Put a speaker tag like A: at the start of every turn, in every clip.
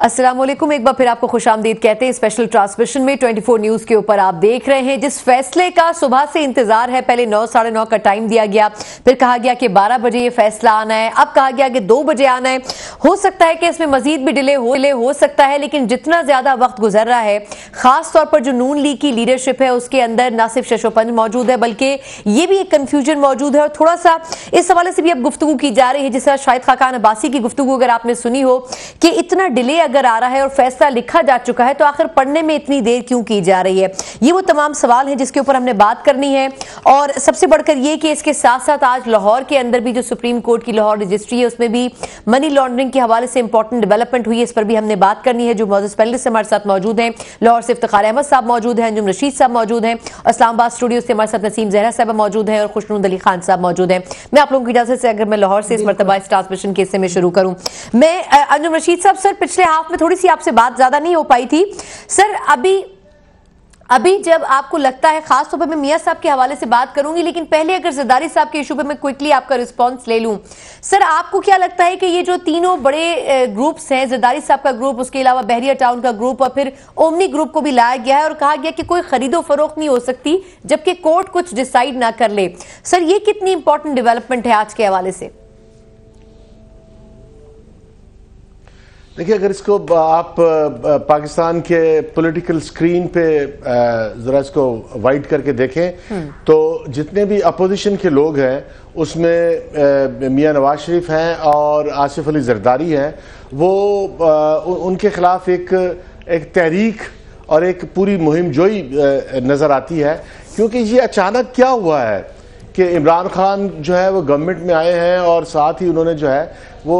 A: अस्सलाम वालेकुम, एक बार फिर आपको खुश आमदीद कहते हैं स्पेशल ट्रांसमिशन में 24 न्यूज़ के ऊपर आप देख रहे हैं। जिस फैसले का सुबह से इंतजार है, पहले 9 साढ़े 9 का टाइम दिया गया, फिर कहा गया कि 12 बजे ये फैसला आना है, अब कहा गया कि 2 बजे आना है। हो सकता है कि इसमें मजीद भी डिले हो सकता है, लेकिन जितना ज्यादा वक्त गुजर रहा है, खास तौर पर जो नून लीग की लीडरशिप है उसके अंदर ना सिर्फ शशोपंज मौजूद है बल्कि ये भी एक कंफ्यूजन मौजूद है। और थोड़ा सा इस हवाले से भी अब गुफ्तगू की जा रही है, जिस तरह शाहिद खाकान अब्बासी की गुफ्तगू अगर आपने सुनी हो कि इतना डिले अगर आ रहा है और फैसला लिखा जा चुका है तो आखिर पढ़ने में इतनी देर क्यों की जा रही है। ये वो तमाम सवाल हैं जिसके ऊपर हमने बात करनी है। और सबसे बढ़कर ये कि इसके साथ साथ आज लाहौर के अंदर भी जो सुप्रीम कोर्ट की लाहौर रजिस्ट्री है उसमें भी मनी लॉन्ड्रिंग के हवाले से इंपॉर्टेंट डेवलपमेंट हुई है, इस पर भी हमने बात करनी है। जो मौजूद पहले से हमारे साथ मौजूद हैं, लाहौर से इफ्तिखार अहमद साहब मौजूद हैं, अंजुम रशीद साहब मौजूद हैं, इस्लामाबाद स्टूडियो से हमारे साथ नसीम जहरा साहब मौजूद हैं और खुशनूद अली खान साहब मौजूद हैं। मैं आप लोगों की इजाजत से अगर मैं लाहौर से इस मरतबा इस ट्रांसमिशन के हिस्से में शुरू करूं, मैं अंजुम रशीद साहब, सर पिछले हाफ में थोड़ी सी आपसे बात ज्यादा नहीं हो पाई थी सर। अभी जब आपको लगता है, खास तौर पर मैं मियां साहब के हवाले से बात करूंगी, लेकिन पहले अगर ज़रदारी साहब के इशू पे मैं क्विकली आपका रिस्पांस ले लूं। सर आपको क्या लगता है कि ये जो तीनों बड़े ग्रुप्स हैं, ज़रदारी साहब का ग्रुप, उसके अलावा बहरिया टाउन का ग्रुप और फिर ओमनी ग्रुप को भी लाया गया है और कहा गया कि कोई खरीदो फरोख्त नहीं हो सकती जबकि कोर्ट कुछ डिसाइड ना कर ले, सर ये कितनी इंपॉर्टेंट डेवलपमेंट है आज के हवाले से?
B: देखिए, अगर इसको आप पाकिस्तान के पॉलिटिकल स्क्रीन पे ज़रा इसको वाइड करके देखें तो जितने भी अपोजिशन के लोग हैं उसमें मियां नवाज शरीफ हैं और आसिफ अली जरदारी हैं, वो उनके खिलाफ एक तहरीक और एक पूरी मुहिम जोई नज़र आती है। क्योंकि ये अचानक क्या हुआ है कि इमरान खान जो है वो गवर्नमेंट में आए हैं और साथ ही उन्होंने जो है वो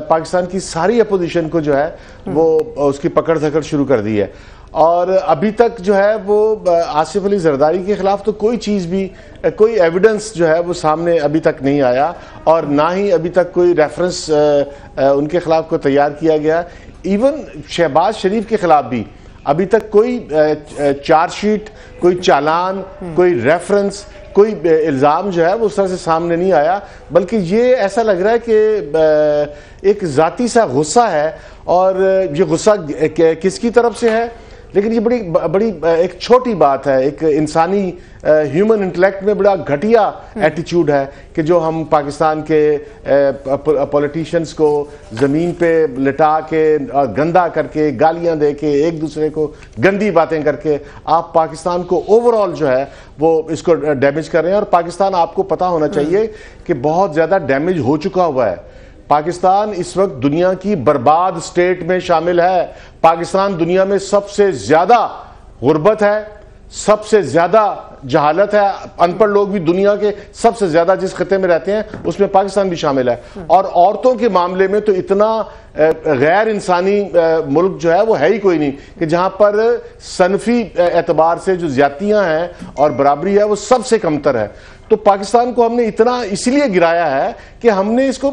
B: पाकिस्तान की सारी अपोजिशन को जो है वो उसकी पकड़ धकड़ शुरू कर दी है। और अभी तक जो है वो आसिफ अली जरदारी के खिलाफ तो कोई चीज़ भी, कोई एविडेंस जो है वो सामने अभी तक नहीं आया और ना ही अभी तक कोई रेफरेंस उनके खिलाफ को तैयार किया गया। इवन शहबाज शरीफ के खिलाफ भी अभी तक कोई चार्जशीट, कोई चालान, कोई रेफरेंस, कोई इल्ज़ाम जो है वो उस तरह से सामने नहीं आया, बल्कि ये ऐसा लग रहा है कि एक ज़ाती सा गुस्सा है। और ये गुस्सा किसकी तरफ से है, लेकिन ये बड़ी एक छोटी बात है, एक इंसानी ह्यूमन इंटेलेक्ट में बड़ा घटिया एटीट्यूड है कि जो हम पाकिस्तान के पॉलिटिशियंस को ज़मीन पे लिटा के और गंदा करके, गालियां दे के, एक दूसरे को गंदी बातें करके आप पाकिस्तान को ओवरऑल जो है वो इसको डैमेज कर रहे हैं। और पाकिस्तान, आपको पता होना चाहिए कि बहुत ज़्यादा डैमेज हो चुका हुआ है। पाकिस्तान इस वक्त दुनिया की बर्बाद स्टेट में शामिल है। पाकिस्तान दुनिया में सबसे ज्यादा गुर्बत है, सबसे ज्यादा जहालत है, अनपढ़ लोग भी दुनिया के सबसे ज्यादा जिस खत्ते में रहते हैं उसमें पाकिस्तान भी शामिल है। और औरतों के मामले में तो इतना गैर इंसानी मुल्क जो है वो है ही कोई नहीं कि जहां पर सनफी एतबार से जो ज्यादतियां हैं और बराबरी है वो सबसे कमतर है। तो पाकिस्तान को हमने इतना इसलिए गिराया है कि हमने इसको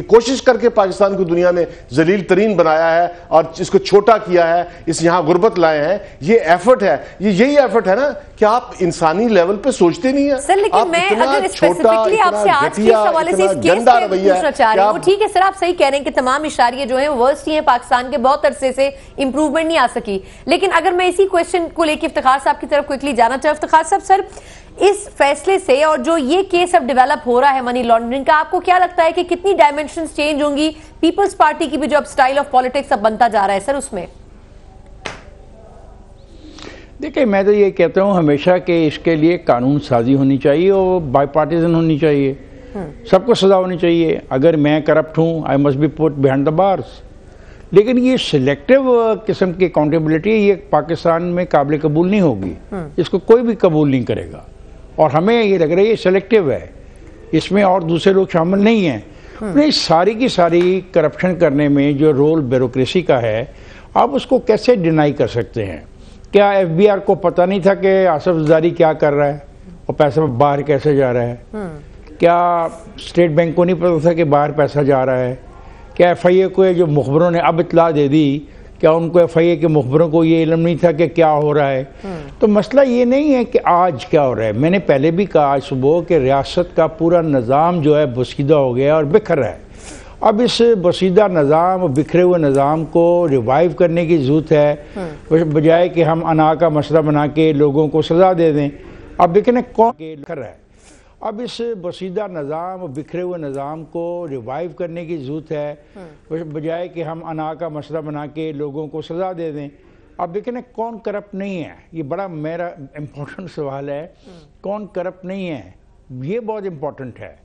B: कोशिश करके पाकिस्तान को दुनिया में जलील तरीन बनाया है और इसको छोटा किया है, इस यहाँ गुर्बत लाए हैं। ये एफर्ट है, यही एफर्ट है ना कि आप इंसानी लेवल पे सोचते नहीं है।
A: सर लेकिन मैं अगर स्पेसिफिकली आपसे आज के हवाले से इस केस पे पूछना चाह रही हूँ, ठीक है सर आप सही कह रहे हैं कि तमाम इशारे जो है वर्स्ट ही हैं, पाकिस्तान के बहुत अरसे से इंप्रूवमेंट नहीं आ सकी। लेकिन अगर मैं इसी क्वेश्चन को लेकर इफ्तिखार साहब की तरफ क्विकली जाना चाहूँ, इफ्तिखार साहब सर इस फैसले से और जो ये केस अब डेवलप हो रहा है मनी लॉन्ड्रिंग का, आपको क्या लगता है कि कितनी डायमेंशंस चेंज होंगी? पीपल्स पार्टी की भी जो अब स्टाइल ऑफ पॉलिटिक्स अब बनता जा रहा है सर उसमें।
C: देखिए, मैं तो ये कहता हूँ हमेशा कि इसके लिए कानून साजी होनी चाहिए और बाई पार्टीजन होनी चाहिए, सबको सजा होनी चाहिए। अगर मैं करप्ट हूँ, I must be put behind the bars. लेकिन ये सिलेक्टिव किस्म की अकाउंटेबिलिटी ये पाकिस्तान में काबिल कबूल नहीं होगी, इसको कोई भी कबूल नहीं करेगा। और हमें ये लग रहा है ये सिलेक्टिव है, इसमें और दूसरे लोग शामिल नहीं हैं। उन्हें सारी की सारी करप्शन करने में जो रोल ब्यूरोक्रेसी का है, आप उसको कैसे डिनाई कर सकते हैं? क्या FBI को पता नहीं था कि आसिफ जरदारी क्या कर रहा है और पैसा बाहर कैसे जा रहा है? क्या स्टेट बैंक को नहीं पता था कि बाहर पैसा जा रहा है? क्या FIA को जो मुखबरों ने अब इत्तला दे दी, क्या उनको FIA के मुखबरों को ये इल्म नहीं था कि क्या हो रहा है? तो मसला ये नहीं है कि आज क्या हो रहा है। मैंने पहले भी कहा आज सुबह कि रियासत का पूरा निज़ाम जो है बुस्कीदा हो गया और बिखर रहा है। اب اس بسیدہ نظام اور بکھرے ہوئے نظام کو ریوائیو کرنے کی ضرورت ہے، بجائے کہ ہم انا کا مسئلہ بنا کے لوگوں کو سزا دے دیں۔ اب دیکھیں کون کر رہا ہے، اب اس بسیدہ نظام اور بکھرے ہوئے نظام کو ریوائیو کرنے کی ضرورت ہے، بجائے کہ ہم انا کا مسئلہ بنا کے لوگوں کو سزا دے دیں۔ اب دیکھیں کون کرپٹ نہیں ہے، یہ بڑا میرا امپورٹنٹ سوال ہے، کون کرپٹ نہیں ہے، یہ بہت امپورٹنٹ ہے۔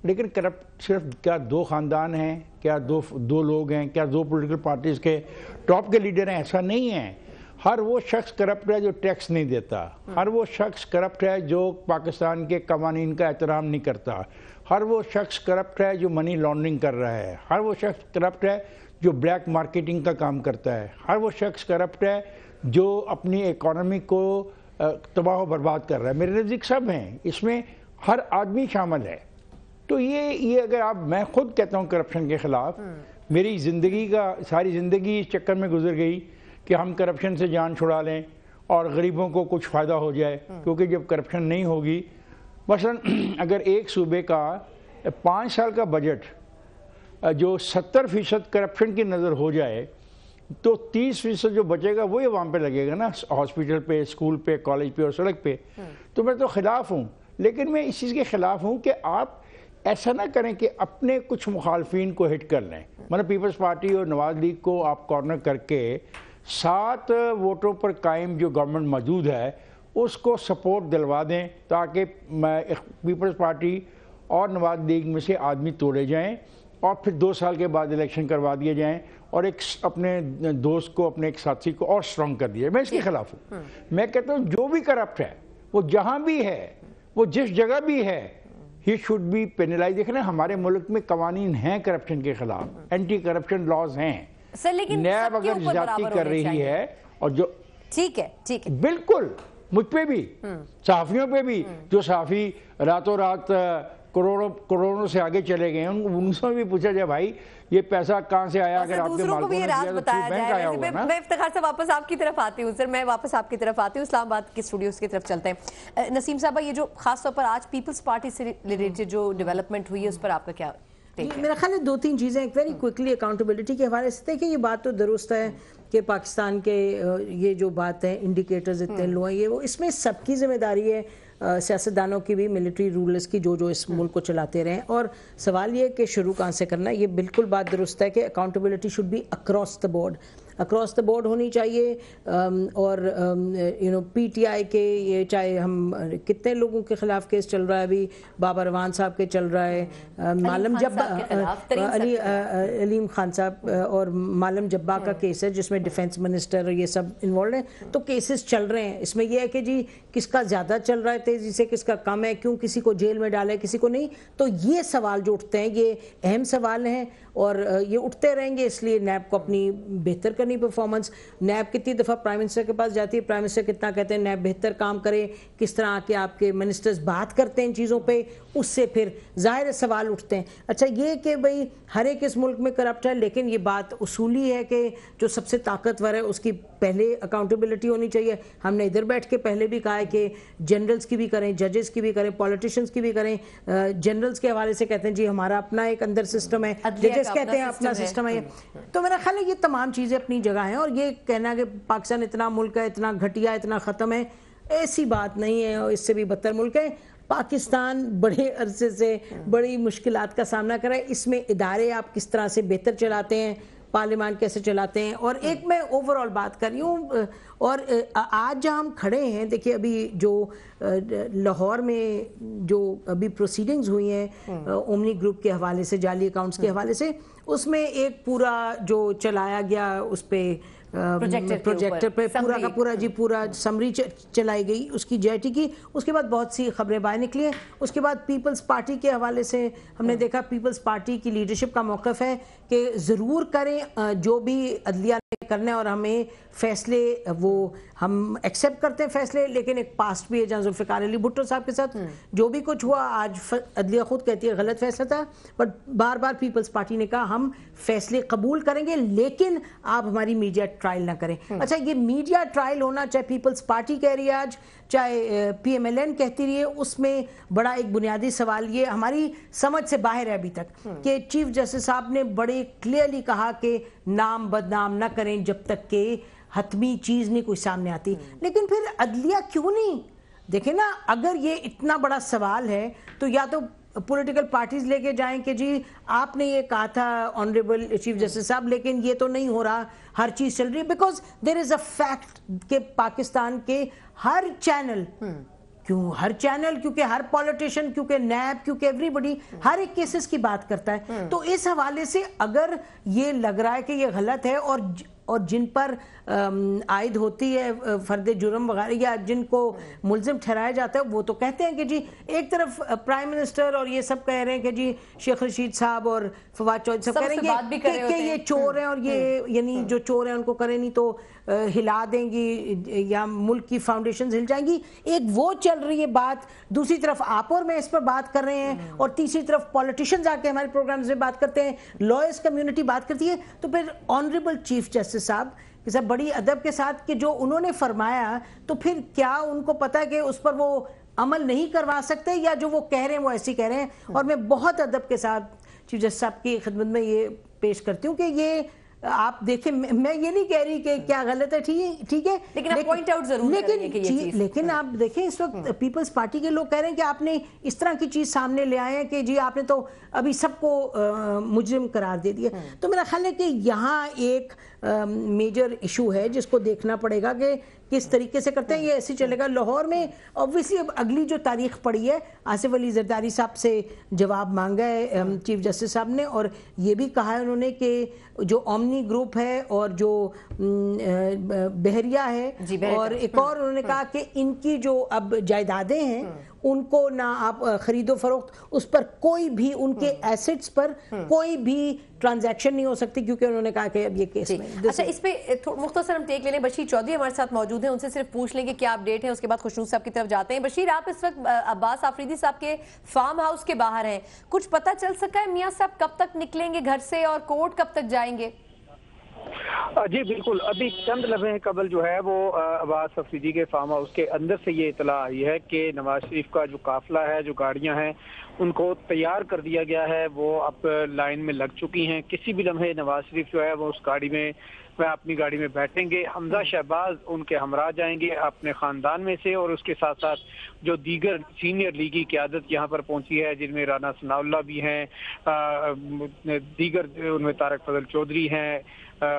C: لیکن کرپٹ صرف کیا دو خاندان ہیں، کیا دو لوگ ہیں، کیا دو پولیٹیکل پارٹیز کے ٹاپ کے لیڈر ہیں؟ ایسا نہیں ہے۔ ہر وہ شخص کرپٹ ہے جو ٹیکس نہیں دیتا، ہر وہ شخص کرپٹ ہے جو پاکستان کے قوانین کا احترام نہیں کرتا، ہر وہ شخص کرپٹ ہے جو منی لانڈرنگ کر رہا ہے، ہر وہ شخص کرپٹ ہے جو بلیک مارکیٹنگ کا کام کرتا ہے، ہر وہ شخص کرپٹ ہے جو اپنی اکانومی کو تباہ و برباد کر رہا ہے۔ میرے نزدیک سب ہیں، اس میں ہر آدمی شامل ہے۔ تو یہ اگر میں خود کہتا ہوں کرپشن کے خلاف، میری زندگی کا ساری زندگی اس چکر میں گزر گئی کہ ہم کرپشن سے جان چھڑا لیں اور غریبوں کو کچھ فائدہ ہو جائے، کیونکہ جب کرپشن نہیں ہوگی، مثلا اگر ایک صوبے کا 5 سال کا بجٹ جو 70% کرپشن کی نظر ہو جائے تو 30% جو بچے گا وہی عوام پہ لگے گا نا، ہاسپٹل پہ، اسکول پہ، کالج پہ اور سڑک پہ۔ تو میں تو خلاف ہوں، لیکن میں اس چیز کے خلاف ہوں کہ آپ ایسا نہ کریں کہ اپنے کچھ مخالفین کو ہٹ کر لیں۔ مطلب پیپلز پارٹی اور نواز لیگ کو آپ کارنر کر کے 7 ووٹوں پر قائم جو گورنمنٹ موجود ہے اس کو سپورٹ دلوا دیں، تاکہ پیپلز پارٹی اور نواز لیگ میں سے آدمی توڑے جائیں اور پھر 2 سال کے بعد الیکشن کروا دیے جائیں اور ایک اپنے دوست کو، اپنے ایک ساتھی کو اور سٹرونگ کر دیا۔ میں اس کے خلاف ہوں۔ میں کہتا ہوں جو بھی کرپٹ ہے، وہ جہاں بھی ہے، وہ جس جگہ بھی ہے، ہی شوڈ بی پینلائز۔ دیکھیں ہمارے ملک میں قوانین ہیں کرپشن کے خلاف، اینٹی کرپشن لاز ہیں۔ نیب اگر زیادتی کر رہی ہے اور جو
A: ٹھیک ہے
C: بالکل مجھ پہ بھی، صحافیوں پہ بھی، جو صحافی راتوں رات کروڑوں سے آگے چلے گئے ہیں، ان سے بھی پوچھا جائے بھائی یہ پیسہ کہاں سے آیا؟ اگر آپ کے مالکوں نے دیا تو بینک آیا ہوگا نا۔
A: میں افتخار سے واپس آپ کی طرف آتی ہوں سر، میں واپس آپ کی طرف آتی ہوں، اسلام آباد کے اسٹوڈیوز کی طرف چلتے ہیں۔ نسیم صاحبہ، یہ جو خاص طور پر آج پیپلز پارٹی سے ریلیٹڈ جو ڈیولپمنٹ ہوئی ہے اس پر آپ کا کیا؟
D: میرا خیال ہے 2-3 چیزیں ایک ویری کوئکلی اکاؤنٹیبلٹی کے حوالے سے دیکھیں، یہ بات تو درست ہے کہ پاکستان کے یہ جو بات ہے انڈیکیٹرز اتنے لو ہیں، وہ اس میں سب کی ذمہ داری ہے، سیاستدانوں کی بھی، ملٹری رولرز کی، جو اس ملک کو چلاتے رہیں۔ اور سوال یہ کہ شروع کہاں سے کرنا ہے، یہ بالکل بات درست ہے کہ accountability should be across the board, across the board ہونی چاہیے۔ اور پی ٹی آئی کے یہ چاہے ہم کتنے لوگوں کے خلاف کیس چل رہا ہے، ابھی بابر روان صاحب کے چل رہا ہے، معلم جبا، علیم خان صاحب اور معلم جبا کا کیس ہے جس میں ڈیفنس منسٹر یہ سب انوالوڈ ہیں، تو کیسز چل رہے ہیں۔ اس میں یہ ہے کہ جی کس کا زیادہ چل رہا ہے تیزی سے، کس کا کم ہے، کیوں کسی کو جیل میں ڈالے کسی کو نہیں۔ تو یہ سوال جو اٹھتے ہیں یہ اہم سوال ہیں اور یہ اٹھتے رہیں گے، اس لیے نیب کو اپنی بہتر کرنی پرفارمنس۔ نیب کتنی دفعہ پرائم منسٹر کے پاس جاتی ہے، پرائم منسٹر کتنا کہتے ہیں نیب بہتر کام کرے، کس طرح کے آپ کے منسٹرز بات کرتے ہیں ان چیزوں پہ، اس سے پھر ظاہر سوال اٹھتے ہیں۔ اچھا یہ کہ بھئی ہر ایک اس ملک میں کرپٹ ہے، لیکن یہ بات اصولی ہے کہ جو سب سے طاقتور ہے اس کی پہلے اکاؤنٹیبلٹی ہونی چاہیے۔ ہم نے ادھر بیٹھ کے پہلے بھی کہا ہے کہ جنرلز کی بھی کریں، ججز کی بھی کریں، پولیٹیشنز کی بھی کریں۔ جنرلز کے حوالے سے کہتے ہیں جی ہمارا اپنا ایک اندر سسٹم ہے، ججز کہتے ہیں اپنا سسٹم ہے۔ تو میرا خیال ہے یہ تمام چیزیں اپنی جگہ ہیں، اور یہ کہنا کہ پاکستان اتنا ملک ہے، اتنا گھٹیا، اتنا ختم ہے، ایسی بات نہیں ہے، اور اس سے بھی بدتر ملک ہے۔ پاکستان بڑے عرصے سے بڑی مشکلات کا سامنا کر رہا ہے، اس میں ادارے آپ کس طرح سے بہتر چلاتے ہیں، پارلیمان کیسے چلاتے ہیں۔ اور ایک میں اوورآل بات کر رہی ہوں، اور آج جہاں ہم کھڑے ہیں دیکھیے، ابھی جو لاہور میں جو ابھی پروسیڈنگز ہوئی ہیں اومنی گروپ کے حوالے سے، جعلی اکاؤنٹس کے حوالے سے، اس میں ایک پورا جو چلایا گیا اس پہ پروجیکٹر پہ پورا کا پورا پورا سمری چلائی گئی اس کی جے ٹی کی۔ اس کے بعد بہت سی خبریں باہر نکلی ہیں۔ اس کے بعد پیپلز پارٹی کے حوالے سے ہم نے دیکھا پیپلز پارٹی کی لیڈرشپ کا موقف ہے کہ ضرور کریں جو بھی عدلیہ نے کرنا ہے، اور ہمیں فیصلے وہ ہم ایکسیپٹ کرتے ہیں فیصلے، لیکن ایک پاسٹ بھی ہے جہاں ذوالفقار علی بھٹو صاحب کے ساتھ جو بھی کچھ ہوا، آج عدلیہ خود کہتی ہے غلط فیصلہ تھا، بٹ بار بار پیپلز پارٹی نے کہا ہم فیصلے قبول کریں گے لیکن آپ ہماری میڈیا ٹرائل نہ کریں۔ اچھا یہ میڈیا ٹرائل ہونا، چاہے پیپلز پارٹی کہہ رہی ہے آج چاہے PMLN کہتی رہی ہے، اس میں بڑا ایک بنیادی سوال یہ ہماری سمجھ سے باہر ہے ابھی تک کہ چیف جسٹس صاحب نے بڑے کلیئرلی کہا کہ نام بدنام نہ کریں جب تک کہ حتمی چیز نہیں کوئی سامنے آتی. لیکن پھر عدلیہ کیوں نہیں؟ دیکھیں نا، اگر یہ اتنا بڑا سوال ہے تو یا تو پولیٹیکل پارٹیز لے کے جائیں کہ جی آپ نے یہ کہا تھا آنریبل چیف جسٹس صاحب، لیکن یہ تو نہیں ہو رہا، ہر چیز چل رہی ہے. Because there is a fact کہ پاکستان کے ہر چینل، کیونکہ ہر پولیٹیشین، کیونکہ نیب، کیونکہ ایوری بڈی ہر ایک کیسز کی بات کرتا ہے. تو اس حوالے سے اگر یہ لگ رہا ہے کہ یہ غلط ہے اور جن پر عائد ہوتی ہے فرد جرم وغیرہ یا جن کو ملزم ٹھہرایا جاتا ہے وہ تو کہتے ہیں کہ جی ایک طرف پرائم منسٹر اور یہ سب کہہ رہے ہیں کہ جی شیخ رشید صاحب اور فواد چودھری صاحب کہہ رہے ہیں کہ یہ چور ہیں اور یہ یعنی جو چور ہیں ان کو کریں نہیں تو ہلا دیں گی یا ملک کی فاؤنڈیشنز ہل جائیں گی. ایک وہ چل رہی ہے بات، دوسری طرف آپ اور میں اس پر بات کر رہے ہیں اور تیسری طرف پولیٹیشنز آ کے ہمارے پروگرامز میں بات کرتے ہیں، لائرز کمیونٹی بات کرتی ہے. تو پھر آنریبل چیف جسٹس صاحب کہ صاحب بڑی ادب کے ساتھ کہ جو انہوں نے فرمایا تو پھر کیا ان کو پتہ ہے کہ اس پر وہ عمل نہیں کروا سکتے یا جو وہ کہہ رہے ہیں وہ ایسی کہہ رہے ہیں؟ اور میں بہت ادب کے ساتھ چیف جسٹس صاحب کی خدمت میں یہ پیش کرتی ہوں کہ یہ آپ دیکھیں، میں یہ نہیں کہہ رہی کہ کیا غلط ہے، ٹھیک ہے،
A: لیکن آپ پوائنٹ آؤٹ ضرور کریں گے کہ یہ چیز.
D: لیکن آپ دیکھیں اس وقت پیپلز پارٹی کے لوگ کہہ رہے ہیں کہ آپ نے اس طرح کی چیز سامنے لے آئے ہیں کہ جی آپ نے تو ابھی سب کو مجرم قرار دے دیا. تو میرا خیال ہے کہ یہاں ایک میجر ایشو ہے جس کو دیکھنا پڑے گا کہ کس طریقے سے کرتے ہیں. یہ ایسے چلے گا. لاہور میں obviously اب اگلی جو تاریخ پڑی ہے، آصف علی زرداری صاحب سے جواب مانگا ہے چیف جسٹس صاحب نے، اور یہ بھی کہا ہے انہوں نے کہ جو اومنی گروپ ہے اور جو بحریہ ہے اور ایک اور انہوں نے کہا کہ ان کی جو اب جائیدادیں ہیں ان کو نہ آپ خرید و فروخت، اس پر کوئی بھی ان کے ایسٹس پر کوئی بھی ٹرانزیکشن نہیں ہو سکتی، کیونکہ انہوں نے کہا کہ اب یہ کیس میں.
A: اچھا، اس پہ مختصر ہم ٹیک لے لیں. بشیر چودھری ہمارے ساتھ موجود ہیں، ان سے صرف پوچھ لیں کہ کیا اپڈیٹ ہے، اس کے بعد خوشنود صاحب کی طرف جاتے ہیں. بشیر، آپ اس وقت عباس آفریدی صاحب کے فارم ہاؤس کے باہر ہیں، کچھ پتہ چل سکا ہے میاں صاحب کب تک نکلیں گے گھر سے اور کورٹ کب تک جائیں گے؟
E: جی بالکل، ابھی چند لمحے قبل جو ہے وہ عباس آفریدی کے فارم ہاؤس کے اندر سے یہ اطلاع آئی ہے کہ نواز شریف کا جو قافلہ ہے، جو گاڑیاں ہیں، ان کو تیار کر دیا گیا ہے. وہ اب لائن میں لگ چکی ہیں. کسی بھی لمحے نواز شریف جو ہے وہ اس گاڑی میں اپنی گاڑی میں بیٹھیں گے. حمزہ شہباز ان کے ہمراہ جائیں گے اپنے خاندان میں سے، اور اس کے ساتھ ساتھ جو دیگر سینئر لیگی قیادت یہاں پر پہنچی ہے، جن میں رانا ثناء اللہ بھی ہیں، دیگر ان میں طارق فضل چودھری ہیں،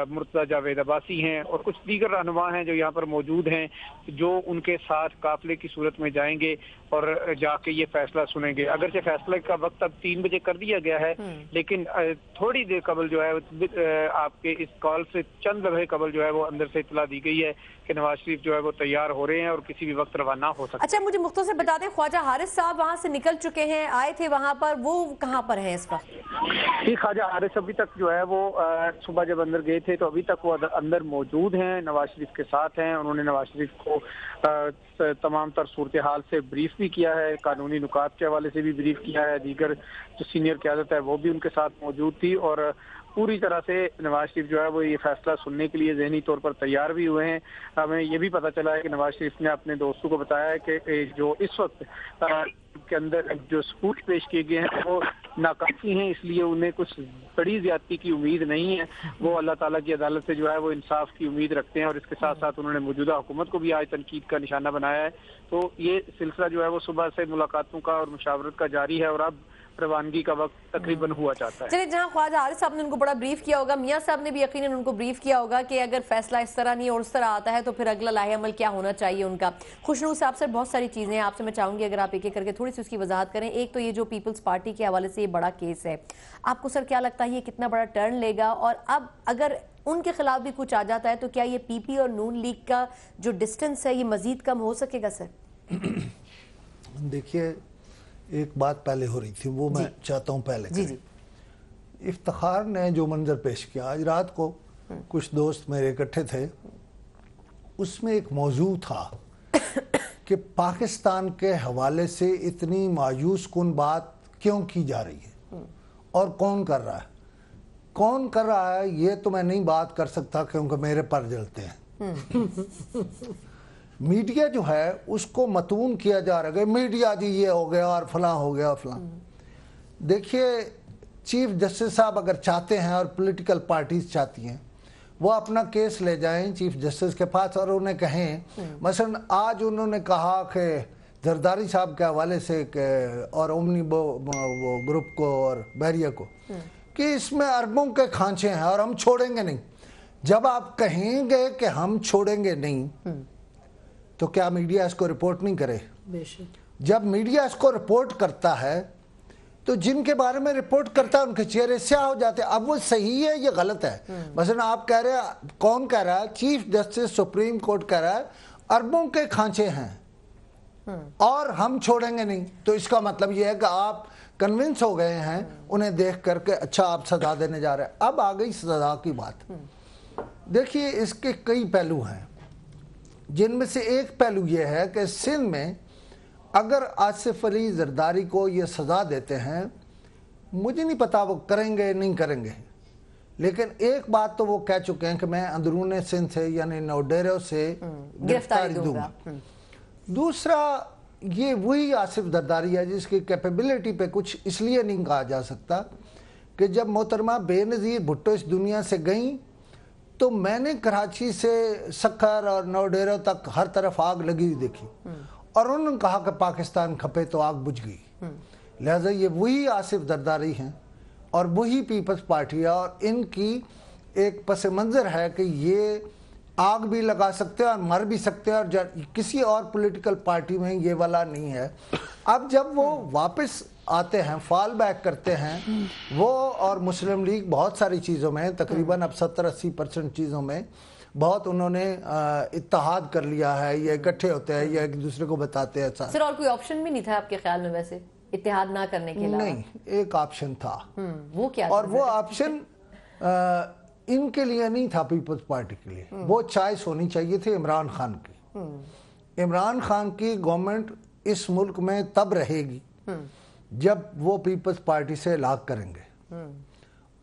E: مرتضیٰ جاوید عباسی ہیں، اور کچھ دیگر رہنما ہیں جو یہاں پر موجود ہیں، جو ان کے ساتھ قافلے کی صورت میں جائیں گے اور جا کے یہ فیصلہ سنیں گے. اگرچہ فیصلے کا وقت اب 3 بجے کر دیا گیا ہے، لیکن تھوڑی دیر قبل جو ہے آپ کے اس کال سے چند لمحے قبل جو ہے وہ اندر سے اطلاع دی گئی ہے کہ نواز شریف جو ہے وہ تیار ہو رہے ہیں اور کسی بھی وقت روانہ ہو سکتے ہیں.
A: اچھا، مجھے مختصر بتا دیں، خواجہ حارث صاحب وہاں سے نکل چکے ہیں، آئے تھے وہاں پر، وہ کہاں پر ہیں اس وقت؟
E: جی، خواجہ حارث ابھی تک جو ہے وہ صبح جب اندر گئے تھے تو ابھی تک وہ اندر موجود ہیں، نواز شریف کے ساتھ ہیں. انہوں نے نواز شریف کو تمام تر صورتحال سے بریف بھی کیا ہے، قانونی نکات کے حوالے سے بھی بریف کیا ہے. دیگر جو سینئر قیادت ہے وہ بھی ان کے ساتھ موجود تھی، اور پوری طرح سے نواز شریف جو ہے وہ یہ فیصلہ سننے کے لیے ذہنی طور پر تیار بھی ہوئے ہیں. ہمیں یہ بھی پتہ چلا ہے کہ نواز شریف نے اپنے دوستوں کو بتایا ہے کہ جو اس وقت کے اندر جو ثبوت پیش کیے گئے ہیں وہ ناکافی ہیں، اس لیے انہیں کچھ بڑی زیادتی کی امید نہیں ہے. وہ اللہ تعالیٰ کی عدالت سے جو ہے وہ انصاف کی امید رکھتے ہیں، اور اس کے ساتھ ساتھ انہوں نے موجودہ حکومت کو بھی آج تنقید کا نشانہ بنایا ہے. تو یہ سلسلہ جو ہے وہ صبح سے ملاقاتوں کا اور مشاورت کا جاری ہے، اور اب روانگی کا وقت تقریباً ہوا چاہتا ہے.
A: چلیے، جہاں خواجہ حارث صاحب نے ان کو بڑا بریف کیا ہوگا، میاں صاحب نے بھی یقیناً ان کو بریف کیا ہوگا کہ اگر فیصلہ اس طرح نہیں اور اس طرح آتا ہے تو پھر اگلا لاہے عمل کیا ہونا چاہیے ان کا. خوشنود صاحب سے بہت ساری چیزیں ہیں، آپ سے میں چاہوں گی اگر آپ ایک ایک کر کے تھوڑی سی اس کی وضاحت کریں. ایک تو یہ جو پیپلز پارٹی کے حوالے سے یہ بڑا کیس ہے، آپ کو سر کیا لگتا ہے یہ کتنا بڑا ٹرن لے گا؟ اور اب اگر ان کے خلاف بھی کچھ آ جاتا ہے تو کیا یہ پی پی اور نون لیگ کا جو ڈسٹنس ہے یہ مزید کم ہو سکے گا سر؟
F: دیکھیے، ایک بات پہلے ہو رہی تھی، وہ میں چاہتا ہوں پہلے کریں. افتخار نے جو منظر پیش کیا آج رات کو، کچھ دوست میرے اکٹھے تھے، اس میں ایک موضوع تھا کہ پاکستان کے حوالے سے اتنی مایوس کن بات کیوں کی جا رہی ہے اور کون کر رہا ہے. کون کر رہا ہے یہ تو میں نہیں بات کر سکتا کیونکہ میرے پر جلتے ہیں، मीडिया जो है उसको मतून किया जा रहा है, मीडिया जी ये हो गया और फलां हो गया और फलां। देखिए चीफ जस्टिस साहब अगर चाहते हैं और पॉलिटिकल पार्टीज चाहती हैं, वो अपना केस ले जाएं चीफ जस्टिस के पास और उन्हें कहें, मसलन आज उन्होंने कहा कि जरदारी साहब के हवाले से और ओमनी वो ग्रुप को और बैरिया को कि इसमें अरबों के खांचे हैं और हम छोड़ेंगे नहीं। जब आप कहेंगे कि हम छोड़ेंगे नहीं, तो क्या मीडिया इसको रिपोर्ट नहीं करे? जब मीडिया इसको रिपोर्ट करता है तो जिनके बारे में रिपोर्ट करता है उनके चेहरे स्याह हो जाते हैं। अब वो सही है ये गलत है? मसलन आप कह रहे हैं, कौन कह रहा है? चीफ जस्टिस सुप्रीम कोर्ट कह रहा है अरबों के खांचे हैं और हम छोड़ेंगे नहीं। तो इसका मतलब ये है कि आप कन्विंस हो गए हैं उन्हें देख करके, अच्छा आप सजा देने जा रहे हैं। अब आ गई सजा की बात। देखिए इसके कई पहलू हैं, जिनमें से एक पहलू यह है कि सिंध में अगर आसिफ अली जरदारी को ये सज़ा देते हैं, मुझे नहीं पता वो करेंगे नहीं करेंगे, लेकिन एक बात तो वो कह चुके हैं कि मैं अंदरून सिंध से यानी नौडेरों से गिरफ्तारी दूंगा। दूसरा, ये वही आसिफ जरदारी है जिसकी कैपेबिलिटी पे कुछ इसलिए नहीं कहा जा सकता कि जब मोहतरमा बेनज़ीर भुट्टो इस दुनिया से गई तो मैंने कराची से सक्खर और नौडेरों तक हर तरफ आग लगी हुई देखी और उन्होंने कहा कि पाकिस्तान खपे तो आग बुझ गई। लिहाजा ये वही आसिफ जरदारी हैं और वही पीपल्स पार्टी है और इनकी एक पस मंज़र है कि ये आग भी लगा सकते हैं और मर भी सकते हैं और किसी और पॉलिटिकल पार्टी में ये वाला नहीं है। अब जब वो वापस आते हैं, फॉल बैक करते हैं, वो और मुस्लिम लीग बहुत सारी चीज़ों में तकरीबन अब 70-80% चीज़ों में बहुत उन्होंने इत्तेहाद कर लिया है, ये इकट्ठे होते हैं, ये एक दूसरे को बताते हैं।
A: सर और कोई ऑप्शन भी नहीं था आपके ख्याल में वैसे इत्तेहाद ना करने के अलावा?
F: नहीं, एक ऑप्शन था।
A: वो क्या?
F: और वो ऑप्शन इनके लिए नहीं था, पीपल्स पार्टी के लिए। वो चॉइस होनी चाहिए थी इमरान खान की। इमरान खान की गवर्नमेंट इस मुल्क में तब रहेगी जब वो पीपल्स पार्टी से इलाक करेंगे,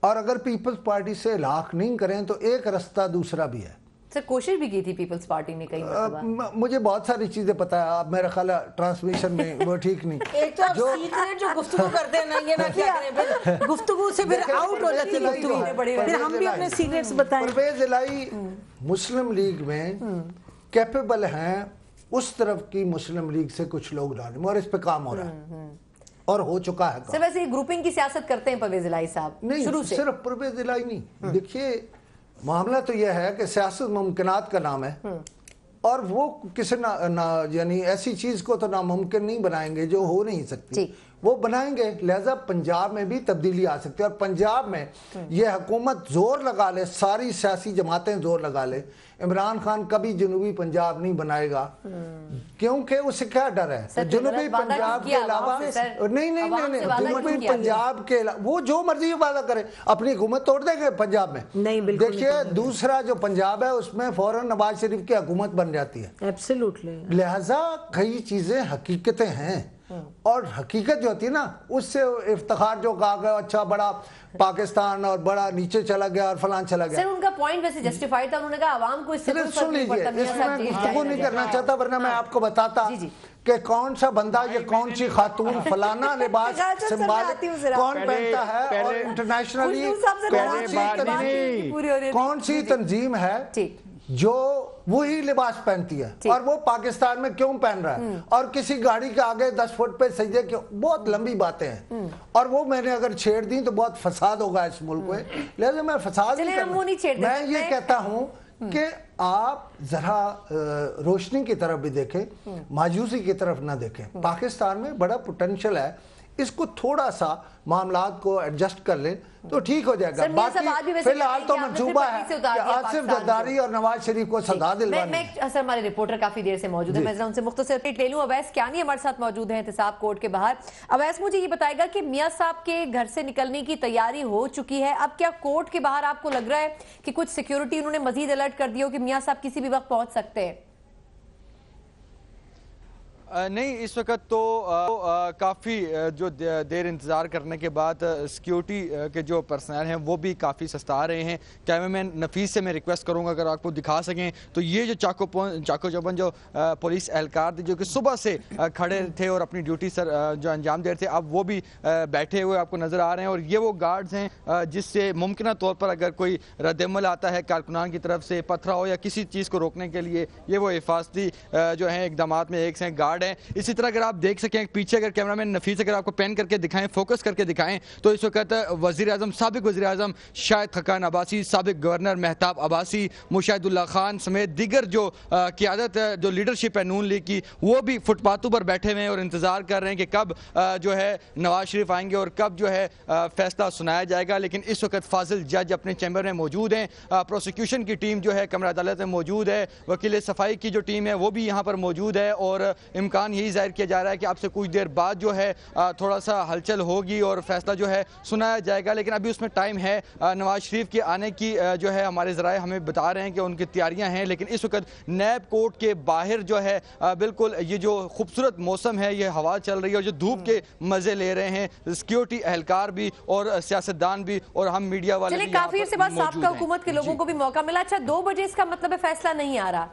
F: और अगर पीपल्स पार्टी से इलाक नहीं करें तो एक रास्ता दूसरा भी है।
A: सर कोशिश भी की थी पीपल्स पार्टी ने कई मरतबा।
F: मुझे बहुत सारी चीजें पता है, अब मेरा ख्याल ट्रांसमिशन में वो ठीक नहीं।
D: एक तो जो गुफ्तगू करते हैं ना, ये ना क्या करें, फिर गुफ्तगू से फिर आउट हो जाती है गुफ्तगू, फिर हम भी अपने सीक्रेट्स बताएं।
F: परवेज इलाही मुस्लिम लीग में कैपेबल हैं उस तरफ की मुस्लिम लीग से कुछ लोग डालने, और इस पे काम हो रहा है और हो चुका है।
A: सर वैसे ग्रुपिंग की सियासत करते हैं परवेज इलाही साहब
F: नहीं,
A: शुरू से?
F: सिर्फ परवेज इलाही नहीं। देखिए मामला तो यह है कि सियासत मुमकिनात का नाम है और वो किसी ना यानी ऐसी चीज को तो नामुमकिन नहीं बनाएंगे जो हो नहीं सकती, वो बनाएंगे। लिहाजा पंजाब में भी तब्दीली आ सकती है और पंजाब में ये हुकूमत जोर लगा ले, सारी सियासी जमातें जोर लगा ले, इमरान खान कभी जनूबी पंजाब नहीं बनाएगा। क्योंकि उससे क्या डर है? जनूबी पंजाब के अलावा नहीं, जनूबी पंजाब के अलावा वो जो मर्जी वादा करे, अपनी हुकूमत तोड़ देंगे पंजाब में।
D: नहीं,
F: देखिए दूसरा जो पंजाब है उसमें फौरन नवाज शरीफ की हुकूमत बन जाती है।
D: एब्सोल्युटली।
F: लिहाजा कई चीजें हकीकतें हैं और हकीकत जो होती है ना उससे इफ्तिखार जो कहा गया अच्छा बड़ा पाकिस्तान और बड़ा नीचे चला गया और फलान चला गया।
A: सर उनका पॉइंट वैसे जस्टिफाइड था, उन्होंने कहा आवाम को इससे कोई फर्क नहीं पड़ता।
F: इसमें गुफ्तगू नहीं करना चाहता, वरना मैं आपको बताता कि कौन सा बंदा ये कौन सी खातून फलाना लिबास सिंबॉलिक कौन पहनता है और इंटरनेशनली कौन सी तंजीम है जो वही लिबास पहनती है और वो पाकिस्तान में क्यों पहन रहा है और किसी गाड़ी के आगे 10 फुट पे सजदे क्यों, बहुत लंबी बातें हैं और वो मैंने अगर छेड़ दी तो बहुत फसाद होगा इस मुल्क में। लिहाजा मैं फसाद नहीं करना, मैं ये कहता हूँ कि आप जरा रोशनी की तरफ भी देखें, मायूसी की तरफ ना देखें। पाकिस्तान में बड़ा पोटेंशियल है, इसको थोड़ा सा मामलात को एडजस्ट कर ले तो ठीक हो जाएगा। बाकी फिलहाल तो मंसूबा है कि आसिफ जरदारी और नवाज शरीफ को सजा दिलवानी।
A: सर हमारे रिपोर्टर काफी देर से मौजूद है, मैं उनसे मुख्तसर अपडेट ले लूं। अवैस कियानी हमारे साथ मौजूद है एहतसाब कोर्ट के बाहर। अवैस मुझे ये बताएगा कि मियां साहब के घर से निकलने की तैयारी हो चुकी है, अब क्या कोर्ट के बाहर आपको लग रहा है कि कुछ सिक्योरिटी उन्होंने मजीद अलर्ट कर दिया हो कि मियां साहब किसी भी वक्त पहुंच सकते हैं?
G: نہیں، اس وقت تو کافی جو دیر انتظار کرنے کے بعد سیکیورٹی کے جو پرسنل ہیں وہ بھی کافی سستا رہے ہیں. کیمرہ مین نفیس سے میں ریکویسٹ کروں گا اگر آپ کو دکھا سکیں تو یہ جو چاکو چوبند جو پولیس اہلکار تھے جو کہ صبح سے کھڑے تھے اور اپنی ڈیوٹی جو انجام دے رہے تھے، اب وہ بھی بیٹھے ہوئے آپ کو نظر آ رہے ہیں. اور یہ وہ گارڈز ہیں جس سے ممکنہ طور پر اگر کوئی رد عمل آتا ہے کارکنان کی طرف سے، پتھرا ہو یا کسی چیز کو روکنے کے لیے، یہ وہ حفاظتی جو ہیں اقدامات میں ایک سے گارڈ ہیں. اسی طرح اگر آپ دیکھ سکیں پیچھے، اگر کیمرہ مین نفیس اگر آپ کو پین کر کے دکھائیں، فوکس کر کے دکھائیں تو اس وقت سابق وزیر اعظم شاہد خاقان عباسی، سابق گورنر مہتاب عباسی، مشاہد اللہ خان سمیت دیگر جو قیادت جو لیڈرشپ ہے نون لیگ کی، وہ بھی فٹ پاتھوں پر بیٹھے ہوئے ہیں اور انتظار کر رہے ہیں کہ کب جو ہے نواز شریف آئیں گے اور کب جو ہے فیصلہ سنایا جائے گا. لیکن اس وقت فاضل جج اپنے چیمبر میں موجود ہیں، پروسیکیوشن کی ٹیم جو ہے کمرہ عدالت میں موجود ہے، وکیل صفائی کی جو ٹیم ہے وہ بھی یہاں پر موجود ہے، اور امکان یہی ظاہر کیا جا رہا ہے کہ اب سے کچھ دیر بعد جو ہے تھوڑا سا ہلچل ہوگی اور فیصلہ جو ہے سنایا جائے گا. لیکن ابھی اس میں ٹائم ہے. نواز شریف کے آنے کی جو ہے ہمارے ذرائع ہمیں بتا رہے ہیں کہ ان کی تیاریاں ہیں، لیکن اس وقت نیب کورٹ کے باہر جو ہے بالکل یہ جو خوبصورت موسم ہے، یہ ہوا چل رہی ہے اور جو دھوپ کے مزے لے رہے ہیں سیکیورٹی اہلکار بھی اور سیاستدان بھی اور ہم میڈیا والے بھی.
A: کافی عرصے بعد سابقہ حکومت کے لوگوں کو بھی موقع ملا. اچھا 2 بجے اس کا مطلب ہے فیصلہ نہیں آ رہا؟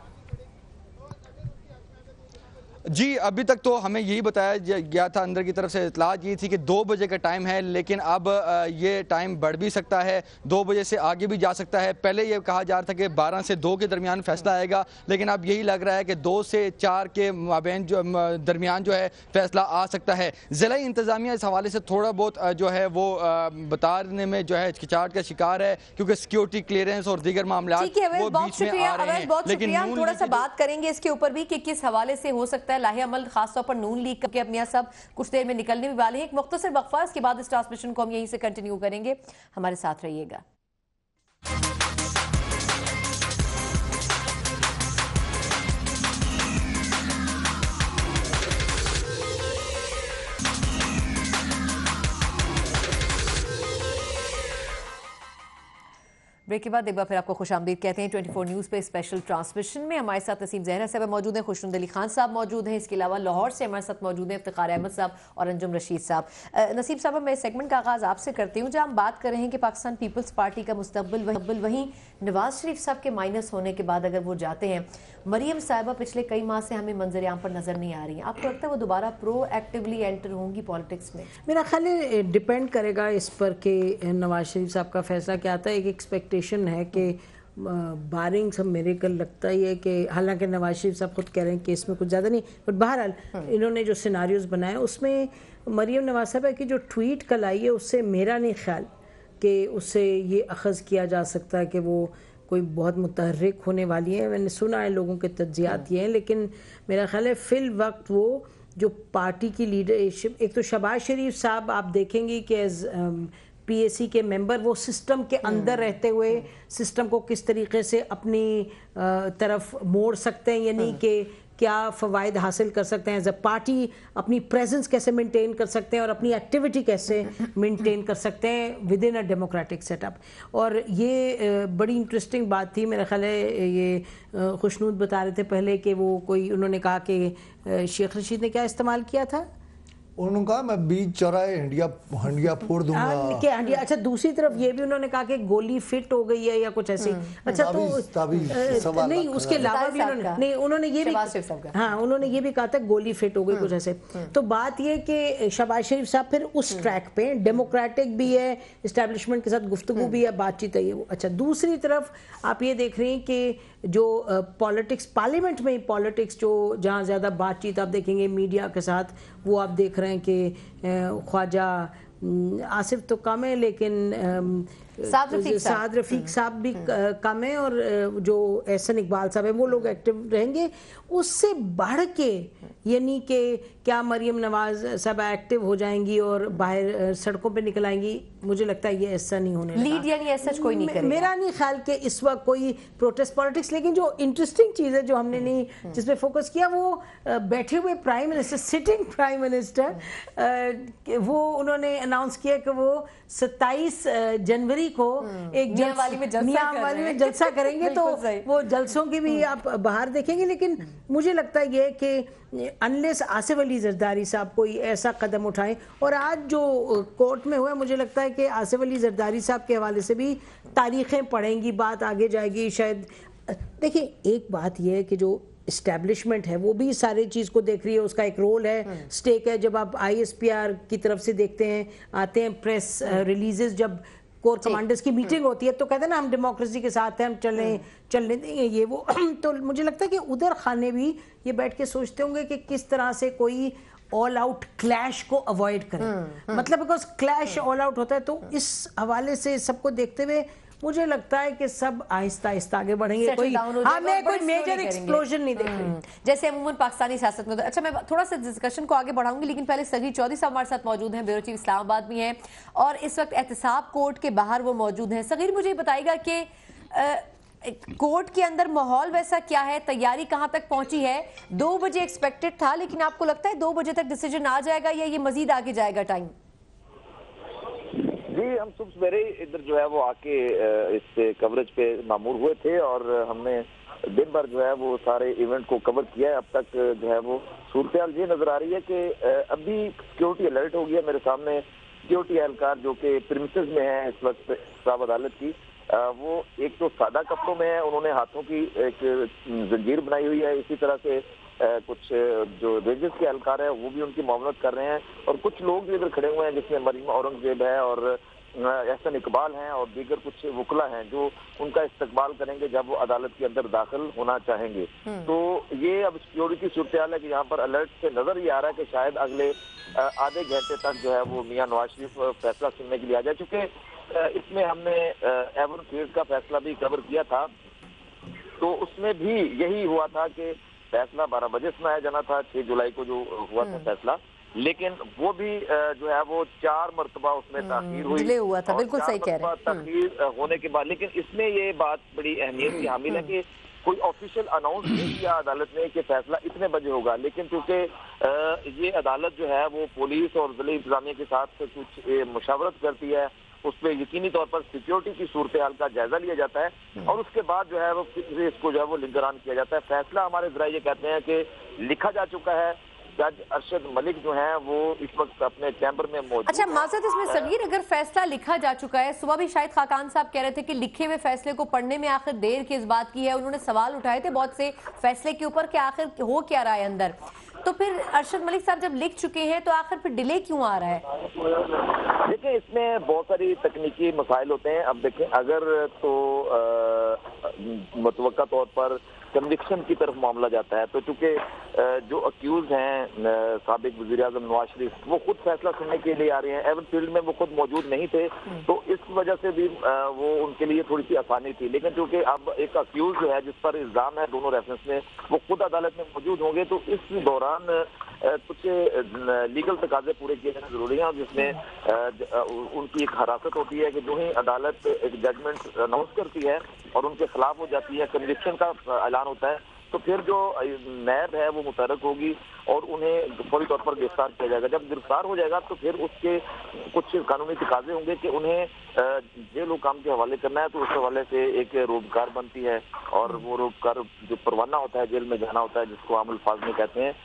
G: جی ابھی تک تو ہمیں یہی بتایا گیا تھا، اندر کی طرف سے اطلاعات یہ تھی کہ 2 بجے کا ٹائم ہے، لیکن اب یہ ٹائم بڑھ بھی سکتا ہے، 2 بجے سے آگے بھی جا سکتا ہے. پہلے یہ کہا جا رہا تھا کہ 12 سے 2 کے درمیان فیصلہ آئے گا، لیکن اب یہی لگ رہا ہے کہ 2 سے 4 کے مابین جو درمیان جو ہے فیصلہ آ سکتا ہے. ضلعی انتظامیہ اس حوالے سے تھوڑا بہت جو ہے وہ بتانے میں جو ہے ہچکچاہٹ کا شکار ہے، کیونکہ سیکیورٹی کلیئرنس اور دیگر معاملات وہ بیچ میں آ رہے ہیں.
A: لیکن ہم تھوڑا سا بات کریں گے اس کے اوپر بھی کہ کس حوالے سے ہو سکتا ہے لاہے عمل، خاص طور پر نون لیگ کے اپنے سب کچھ دیر میں نکلنے بھی والے ہیں. ایک مختصر وقفہ، اس کے بعد اس ٹرانسمیشن کو ہم یہیں سے کنٹینیو کریں گے. ہمارے ساتھ رہیے گا. بریک کے بعد ایک بار پھر آپ کو خوش آمدید کہتے ہیں 24 نیوز پہ اسپیشل ٹرانسمیشن میں. ہمارے ساتھ نسیم زہرا صاحب موجود ہیں، خوشنود علی خان صاحب موجود ہیں، اس کے علاوہ لاہور سے ہمارے ساتھ موجود ہیں افتخار احمد صاحب اور انجم رشید صاحب. نسیم صاحب میں سیگمنٹ کا آغاز آپ سے کرتی ہوں جہاں ہم بات کر رہے ہیں کہ پاکستان پیپلز پارٹی کا مستقبل، وہیں نواز شریف صاحب کے مائنس ہونے کے بعد اگر وہ جاتے ہیں، مریم صاحبہ پچھلے کئی ماہ سے ہمیں منظر عام پر نظر نہیں آ رہی ہیں. آپ کو لگتا ہے وہ دوبارہ پرو ایکٹیولی انٹر ہوں گی پالیٹکس میں؟
D: میرا خیال ہے ڈیپینڈ کرے گا اس پر کہ نواز شریف صاحب کا فیصلہ کیا آتا ہے. ایک ایکسپیکٹیشن ہے کہ بارنگ سب میرے کو لگتا ہی ہے کہ حالانکہ نواز شریف صاحب خود کہہ رہے ہیں کہ اس میں کچھ زیادہ نہیں، بٹ بہرحال انہوں نے جو سیناریوز بنائے اس میں مریم نواز صاحبہ کی جو ٹویٹ کل آئی ہے اس سے میرا نہیں خیال کہ اس سے یہ اخذ کیا جا سکتا ہے کہ وہ کوئی بہت متحرک ہونے والی ہے. میں نے سنا ہے لوگوں کے تجزیات یہ ہیں، لیکن میرا خیال ہے فی الوقت وہ جو پارٹی کی لیڈرشپ، ایک تو شہباز شریف صاحب آپ دیکھیں گی کہ ایز پی اے سی کے ممبر وہ سسٹم کے اندر رہتے ہوئے سسٹم کو کس طریقے سے اپنی طرف موڑ سکتے ہیں، یعنی کہ کیا فوائد حاصل کر سکتے ہیں ایز اے پارٹی، اپنی پریزنس کیسے مینٹین کر سکتے ہیں اور اپنی ایکٹیویٹی کیسے مینٹین کر سکتے ہیں within a democratic set up. اور یہ بڑی انٹرسٹنگ بات تھی. میرا خیال ہے یہ خوشنود بتا رہے تھے پہلے کہ وہ کوئی انہوں نے کہا کہ شیخ رشید نے کیا استعمال کیا تھا،
F: انہوں نے کہا میں بیچ چوراہے ہنڈیا پھوڑ دوں گا
D: کہ ہنڈیا. اچھا دوسری طرف یہ بھی انہوں نے کہا کہ گولی فٹ ہو گئی ہے یا کچھ ایسی. اچھا تو نہیں اس کے علاوہ بھی انہوں نے یہ بھی ہاں انہوں نے یہ بھی کہا تھا گولی فٹ ہو گئی کچھ ایسے. تو بات یہ کہ شہباز شریف صاحب پھر اس ٹریک پہ ڈیموکریٹک بھی ہے، اسٹیبلشمنٹ کے ساتھ گفتگو بھی ہے، بات چیت ہے یہ. اچھا دوسری طرف آپ یہ دیکھ رہے ہیں کہ جو پالیٹکس پارلیمنٹ میں پالیٹکس جو جہاں زیادہ بات چیت آپ دیکھیں گے میڈیا کے ساتھ، وہ آپ دیکھ رہے ہیں کہ خواجہ آصف تو کم ہے لیکن سعد رفیق صاحب بھی کم ہے اور جو احسن اقبال صاحب ہیں وہ لوگ ایکٹیو رہیں گے. اس سے بڑھ کے یعنی کہ کیا مریم نواز صاحب ایکٹیو ہو جائیں گی اور باہر سڑکوں پہ نکل آئیں گی؟ مجھے لگتا ہے یہ ایسا نہیں ہونے لگا.
A: لیڈ یعنی ایسا کوئی نہیں کرے گا.
D: میرا نہیں خیال کہ اس وقت کوئی پروٹیسٹ پالیٹکس. لیکن جو انٹرسٹنگ چیز ہے جو ہم نے نہیں جس پہ فوکس کیا وہ بیٹھے ہوئے prime minister, sitting prime minister, وہ انہوں نے اناؤنس کیا کہ وہ 27 جنوری पब्लिक हो एक मियां वाली में जलसा करेंगे तो वो जलसों की भी आप बाहर देखेंगे। लेकिन मुझे लगता है कि अनलेस आसिफ अली जरदारी साहब कोई ऐसा कदम उठाएं, और आज जो कोर्ट में हुआ मुझे लगता है कि आसिफ अली जरदारी साहब के हवाले से भी तारीखें पढ़ेंगी, बात आगे जाएगी शायद। देखिए एक बात यह है कि जो इस्टेब्लिशमेंट है वो भी सारी चीज़ को देख रही है, उसका एक रोल है, स्टेक है। जब आप ISPR की तरफ से देखते हैं, आते हैं प्रेस रिलीजेस, जब कोर कमांडर्स की मीटिंग होती है तो कहते हैं ना हम डेमोक्रेसी के साथ हैं, हम चलने देंगे ये वो तो मुझे लगता है कि उधर खाने भी ये बैठ के सोचते होंगे कि किस तरह से कोई ऑल आउट क्लैश को अवॉइड करें। मतलब बिकॉज क्लैश ऑल आउट होता है, तो इस हवाले से सबको देखते हुए मुझे लगता है कि सब आहिस्ता आहिस्ता आगे बढ़ेंगे। कोई मेजर एक्सप्लोजन नहीं देख रही
A: जैसे अमूमन पाकिस्तानी सियासत में। अच्छा, मैं थोड़ा सा डिस्कशन को आगे बढ़ाऊंगी, लेकिन पहले सगीर चौधरी साहब हमारे साथ मौजूद हैं, ब्यूरो चीफ इस्लामाबाद भी हैं और इस वक्त एहतसाब कोर्ट के बाहर वो मौजूद हैं। सगीर, मुझे बताइएगा कि कोर्ट के अंदर माहौल वैसा क्या है, तैयारी कहां तक पहुंची है? 2 बजे एक्सपेक्टेड था, लेकिन आपको लगता है 2 बजे तक डिसीजन आ जाएगा या ये मजीद आगे जाएगा टाइम?
H: जी, हम सुबह सवेरे इधर जो है वो आके इस कवरेज पे मामूर हुए थे और हमने दिन भर जो है वो सारे इवेंट को कवर किया है। अब तक जो है वो सूरत हाल ये नजर आ रही है कि अभी सिक्योरिटी अलर्ट हो गया। मेरे सामने सिक्योरिटी एहलकार जो कि प्रीमिसेस में है इस वक्त साहब अदालत की, वो एक तो सादा कपड़ों में है, उन्होंने हाथों की एक जंजीर बनाई हुई है। इसी तरह से कुछ जो रेंजर्स के एहलकार है वो भी उनकी मुआवनत कर रहे हैं और कुछ लोग भी इधर खड़े हुए हैं जिसमें मरीम औरंगजेब है और एहसन इकबाल हैं और दीगर कुछ वकला हैं जो उनका इस्तकबाल करेंगे जब वो अदालत के अंदर दाखिल होना चाहेंगे। तो ये अब सिक्योरिटी की सूरत हाल है कि यहाँ पर अलर्ट से नजर ये आ रहा है कि शायद अगले आधे घंटे तक जो है वो मियां नवाज शरीफ फैसला सुनने के लिए आ जाए। चूंकि इसमें हमने एवन फील्ड का फैसला भी कवर किया था, तो उसमें भी यही हुआ था कि फैसला 12 बजे सुनाया जाना था, 6 जुलाई को जो हुआ था फैसला, लेकिन वो भी जो है वो 4 मरतबा उसमें ताखीर हुई,
A: डिले हुआ था। बिल्कुल सही कह रहे हैं।
H: ताखीर होने के बाद, लेकिन इसमें ये बात बड़ी अहमियत की हामिल है कि कोई ऑफिशियल अनाउंस नहीं किया अदालत ने कि फैसला इतने बजे होगा, लेकिन क्योंकि ये अदालत जो है वो पुलिस और जिले इंतजामिया के साथ कुछ मुशावरत करती है, उस पर यकीनी तौर पर सिक्योरिटी की सूरत हाल का जायजा लिया जाता है और उसके बाद जो है वो इसको जो है वो लिंकरान किया जाता है। फैसला हमारे जराये ये कहते हैं कि लिखा जा चुका है। जज अरशद मलिक जो हैं वो इस वक्त अपने चैम्बर में मौजूद।
A: अच्छा माजरत, इसमें सगीर अगर फैसला लिखा जा चुका है, सुबह भी शायद खाकान साहब कह रहे थे कि लिखे हुए फैसले को पढ़ने में आखिर देर किस बात की है। उन्होंने सवाल उठाए थे बहुत से फैसले के ऊपर कि आखिर हो क्या रहा है अंदर। तो फिर अरशद मलिक साहब जब लिख चुके हैं तो आखिर फिर डिले क्यों आ रहा है?
H: देखिए, इसमें बहुत सारी तकनीकी मसाइल होते हैं। अब देखें, अगर तो मुतवक्का तौर पर कन्विक्शन की तरफ मामला जाता है, तो चूंकि जो अक्यूज हैं साबिक वज़ीर आज़म नवाज शरीफ, वो खुद फैसला सुनने के लिए आ रहे हैं। एवन फील्ड में वो खुद मौजूद नहीं थे, तो इस वजह से भी वो उनके लिए थोड़ी सी आसानी थी। लेकिन चूंकि अब एक अक्यूज जो है जिस पर इल्जाम है दोनों रेफरेंस में, वो खुद अदालत में मौजूद होंगे, तो इस दौरान कुछ लीगल तकाजे पूरे किए जाना जरूरी है, जिसमें उनकी एक हरासत होती है कि जो ही अदालत एक जजमेंट अनाउंस करती है और उनके खिलाफ हो जाती है, कन्विक्शन का ऐलान होता है, तो फिर जो नैब है वो मुतहर्रिक होगी और उन्हें फौरी तौर पर गिरफ्तार किया जाएगा। जब गिरफ्तार हो जाएगा तो फिर उसके कुछ कानूनी तकाजे होंगे कि उन्हें जेल हुकाम के हवाले करना है, तो उस हवाले से एक रोबकार बनती है और वो रोबकार जो परवाना होता है, जेल में जाना होता है, जिसको आम अल्फाज में कहते हैं,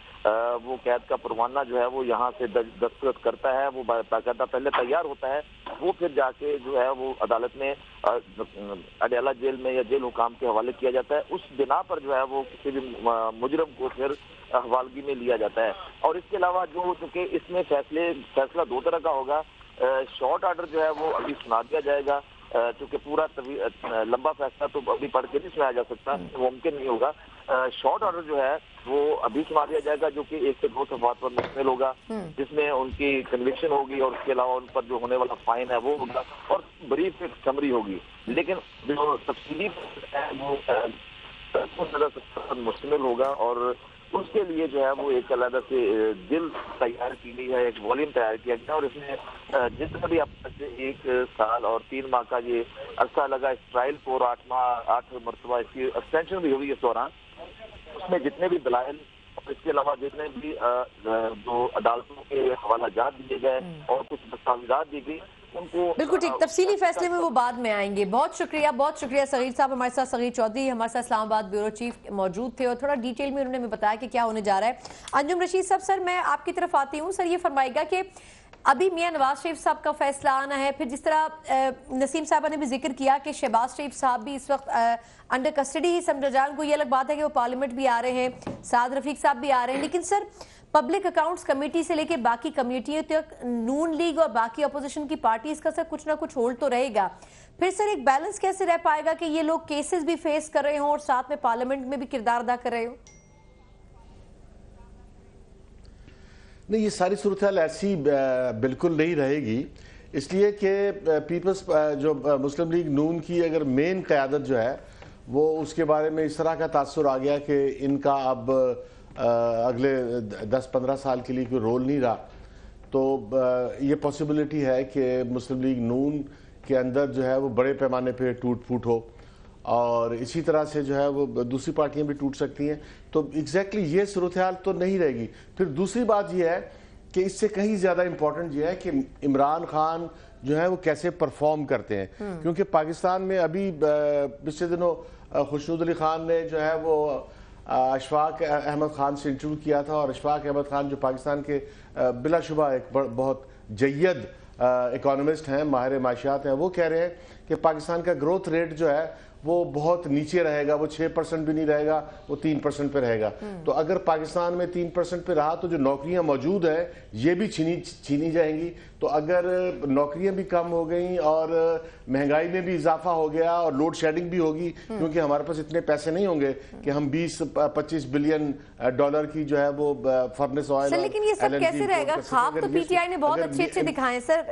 H: वो कैद का परवाना जो है वो यहाँ से दस्तखत करता है, वो बाकायदा पहले तैयार होता है, वो फिर जाके जो है वो अदालत में अडयाला जेल में या जेल हुकाम के हवाले किया जाता है। उस बिना पर जो है वो किसी भी मुजरम को फिर हवालगी में लिया जाता है। और इसके अलावा जो चूंकि इसमें फैसला 2 तरह का होगा, शॉर्ट ऑर्डर जो है वो अभी सुना दिया जाएगा, चूंकि पूरा लंबा फैसला तो अभी पढ़ के नहीं सुनाया जा सकता, मुमकिन नहीं होगा। शॉर्ट ऑर्डर जो है वो अभी सुना दिया जाएगा, जो कि 1 से 2 सफ़हात पर मुश्तमिल होगा, जिसमें उनकी कन्विक्शन होगी और उसके अलावा उन पर जो होने वाला फाइन है वो होगा और ब्रीफ एक समरी होगी। लेकिन जो तफसीली है वो मुश्तमिल होगा और उसके लिए जो है वो एक अलग से बिल तैयार की गई है, एक वॉल्यूम तैयार किया गया और इसमें जितना भी अब तक 1 साल और 3 माह का ये अरसा लगा इस ट्रायल को, 8 मरतबा इसकी एक्सटेंशन भी हुई इस दौरान, उसमें जितने भी दलाइल और इसके अलावा जितने भी जो अदालतों के हवाला जात दिए गए और कुछ दस्तावेजात दी गई, ان کو
A: بالکل ٹھیک، تفصیلی فیصلے میں وہ بعد میں آئیں گے. بہت شکریہ صغیر صاحب. ہمارے ساتھ صغیر چودھری ہمارے ساتھ اسلام آباد بیورو چیف موجود تھے اور تھوڑا ڈیٹیل میں انہوں نے ہمیں بتایا کہ کیا ہونے جا رہا ہے. انجم رشید صاحب، سر میں آپ کی طرف آتی ہوں. سر یہ فرمائے گا کہ ابھی میاں نواز شریف صاحب کا فیصلہ آنا ہے، پھر جس طرح نسیم صاحبہ نے بھی ذکر کیا کہ شہباز شریف صاحب بھی اس وقت انڈر کسٹڈی ہی سمجھا جان کو. یہ الگ بات ہے کہ وہ پارلیمنٹ بھی آ رہے ہیں، سعد رفیق صاحب بھی آ رہے ہیں، لیکن سر پبلک اکاؤنٹس کمیٹی سے لے کے باقی کمیٹیوں تک نون لیگ اور باقی اپوزیشن کی پارٹیز کا سر کچھ نہ کچھ ہولڈ تو رہے گا. پھر سر ایک بیلنس کیسے رہ پائے گا کہ یہ لوگ کیسز بھی فیس کر رہے ہوں اور ساتھ میں پارلیمنٹ میں بھی کردار ادا کر رہے ہوں؟
B: نہیں، یہ ساری صورتحال ایسی بالکل نہیں رہے گی، اس لیے کہ پیپلز جو مسلم لیگ نون کی اگر مین قیادت جو ہے وہ اس کے بارے میں اس طرح کا تاثر آ گیا کہ ان کا اب اگلے 10-15 سال کے لیے کوئی رول نہیں رہا، تو یہ پاسبلٹی ہے کہ مسلم لیگ نون کے اندر جو ہے وہ بڑے پیمانے پہ ٹوٹ پھوٹ ہو، اور اسی طرح سے جو ہے وہ دوسری پارٹیاں بھی ٹوٹ سکتی ہیں. تو ایگزیکٹلی یہ صورتحال تو نہیں رہے گی. پھر دوسری بات یہ ہے کہ اس سے کہیں زیادہ امپورٹنٹ یہ ہے کہ عمران خان جو ہے وہ کیسے پرفارم کرتے ہیں، کیونکہ پاکستان میں ابھی پچھلے دنوں خوشنود علی خان نے جو ہے وہ اشفاق احمد خان سے انٹرویو کیا تھا، اور اشفاق احمد خان جو پاکستان کے بلا شبہ ایک بہت جید اکانومسٹ ہیں، ماہر معاشیات ہیں، وہ کہہ رہے ہیں کہ پاکستان کا گروتھ ریٹ جو ہے وہ بہت نیچے رہے گا، وہ 6% بھی نہیں رہے گا، وہ 3% پہ رہے گا. تو اگر پاکستان میں 3% پہ رہا تو جو نوکریاں موجود ہیں یہ بھی چھینی جائیں گی. تو اگر نوکریاں بھی کم ہو گئیں اور مہنگائی میں بھی اضافہ ہو گیا اور لوڈ شیڈنگ بھی ہوگی، کیونکہ ہمارے پاس اتنے پیسے نہیں ہوں گے کہ ہم 20-25 بلین ڈالر کی جو ہے وہ فرنس آئل.
A: سر لیکن یہ سب کیسے رہے گا؟ خواب تو پی ٹی آئی نے بہت اچھے دکھائے سر.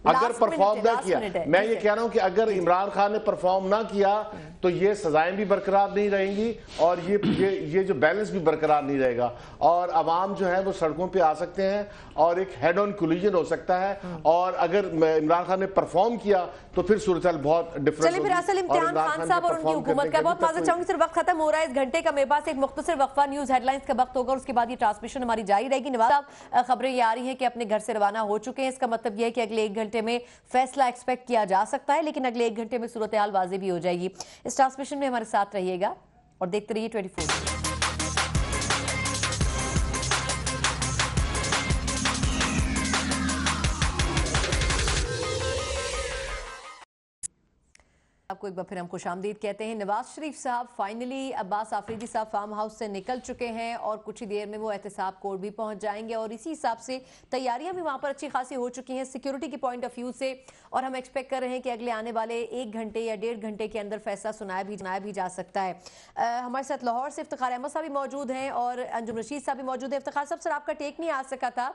B: اگر پرفارم نہ کیا، میں یہ کہہ رہا ہوں کہ اگر عمران خان نے پرفارم نہ کیا تو یہ سزائیں بھی برقرار نہیں رہیں گی اور یہ جو بیلنس بھی برقرار نہیں رہے گا، اور عوام جو ہے وہ سڑکوں پہ آ سکتے ہیں اور ایک ہیڈ آن کولیجن ہو سکتا ہے. اور اگر عمران خان نے پرفارم کیا تو پھر صورتحال بہت ڈفرنٹ ہوگی.
A: چلے پھر اصل امتحان خان صاحب اور ان کی حکومت کا بہت معذرت چاہوں گی، سر وقت ختم ہو رہا ہے اس گھنٹے کا. میرے پاس ایک مختصر وقفہ نیوز ہیڈ لائنز کا وقت ہوگا، اس کے بعد یہ ٹرانسمیشن ہماری جاری رہے گی. نواز صاحب، خبریں یہ آ رہی ہیں کہ اپنے گھر سے روانہ ہو چکے ہیں، اس کا مطلب یہ ہے کہ اگلے 1 گھنٹے میں فیصلہ ایکسپیکٹ کیا جا سکتا ہے، لیکن اگلے 1 گھنٹے میں صورتحال واضح بھی ہو جائے گی. اس ٹرانسمیشن میں ہمارے ساتھ رہیے گا اور دیکھتے رہیے 24. آپ کو ایک بار پھر ہم خوش آمدید کہتے ہیں. نواز شریف صاحب فائنلی عباس آفریدی صاحب فارم ہاؤس سے نکل چکے ہیں اور کچھ ہی دیر میں وہ احتساب کورٹ بھی پہنچ جائیں گے، اور اسی حساب سے تیاریاں بھی وہاں پر اچھی خاصی ہو چکی ہیں سیکیورٹی کی پوائنٹ آف ویو سے، اور ہم ایکسپیکٹ کر رہے ہیں کہ اگلے آنے والے 1 گھنٹے یا 1.5 گھنٹے کے اندر فیصلہ سنایا بھی جا سکتا ہے. ہمارے ساتھ لاہور سے افتخار احمد صاحب بھی موجود ہیں اور انجم رشید صاحب بھی موجود ہیں. افتخار صاحب، سر آپ کا ٹیک نہیں آ سکا تھا.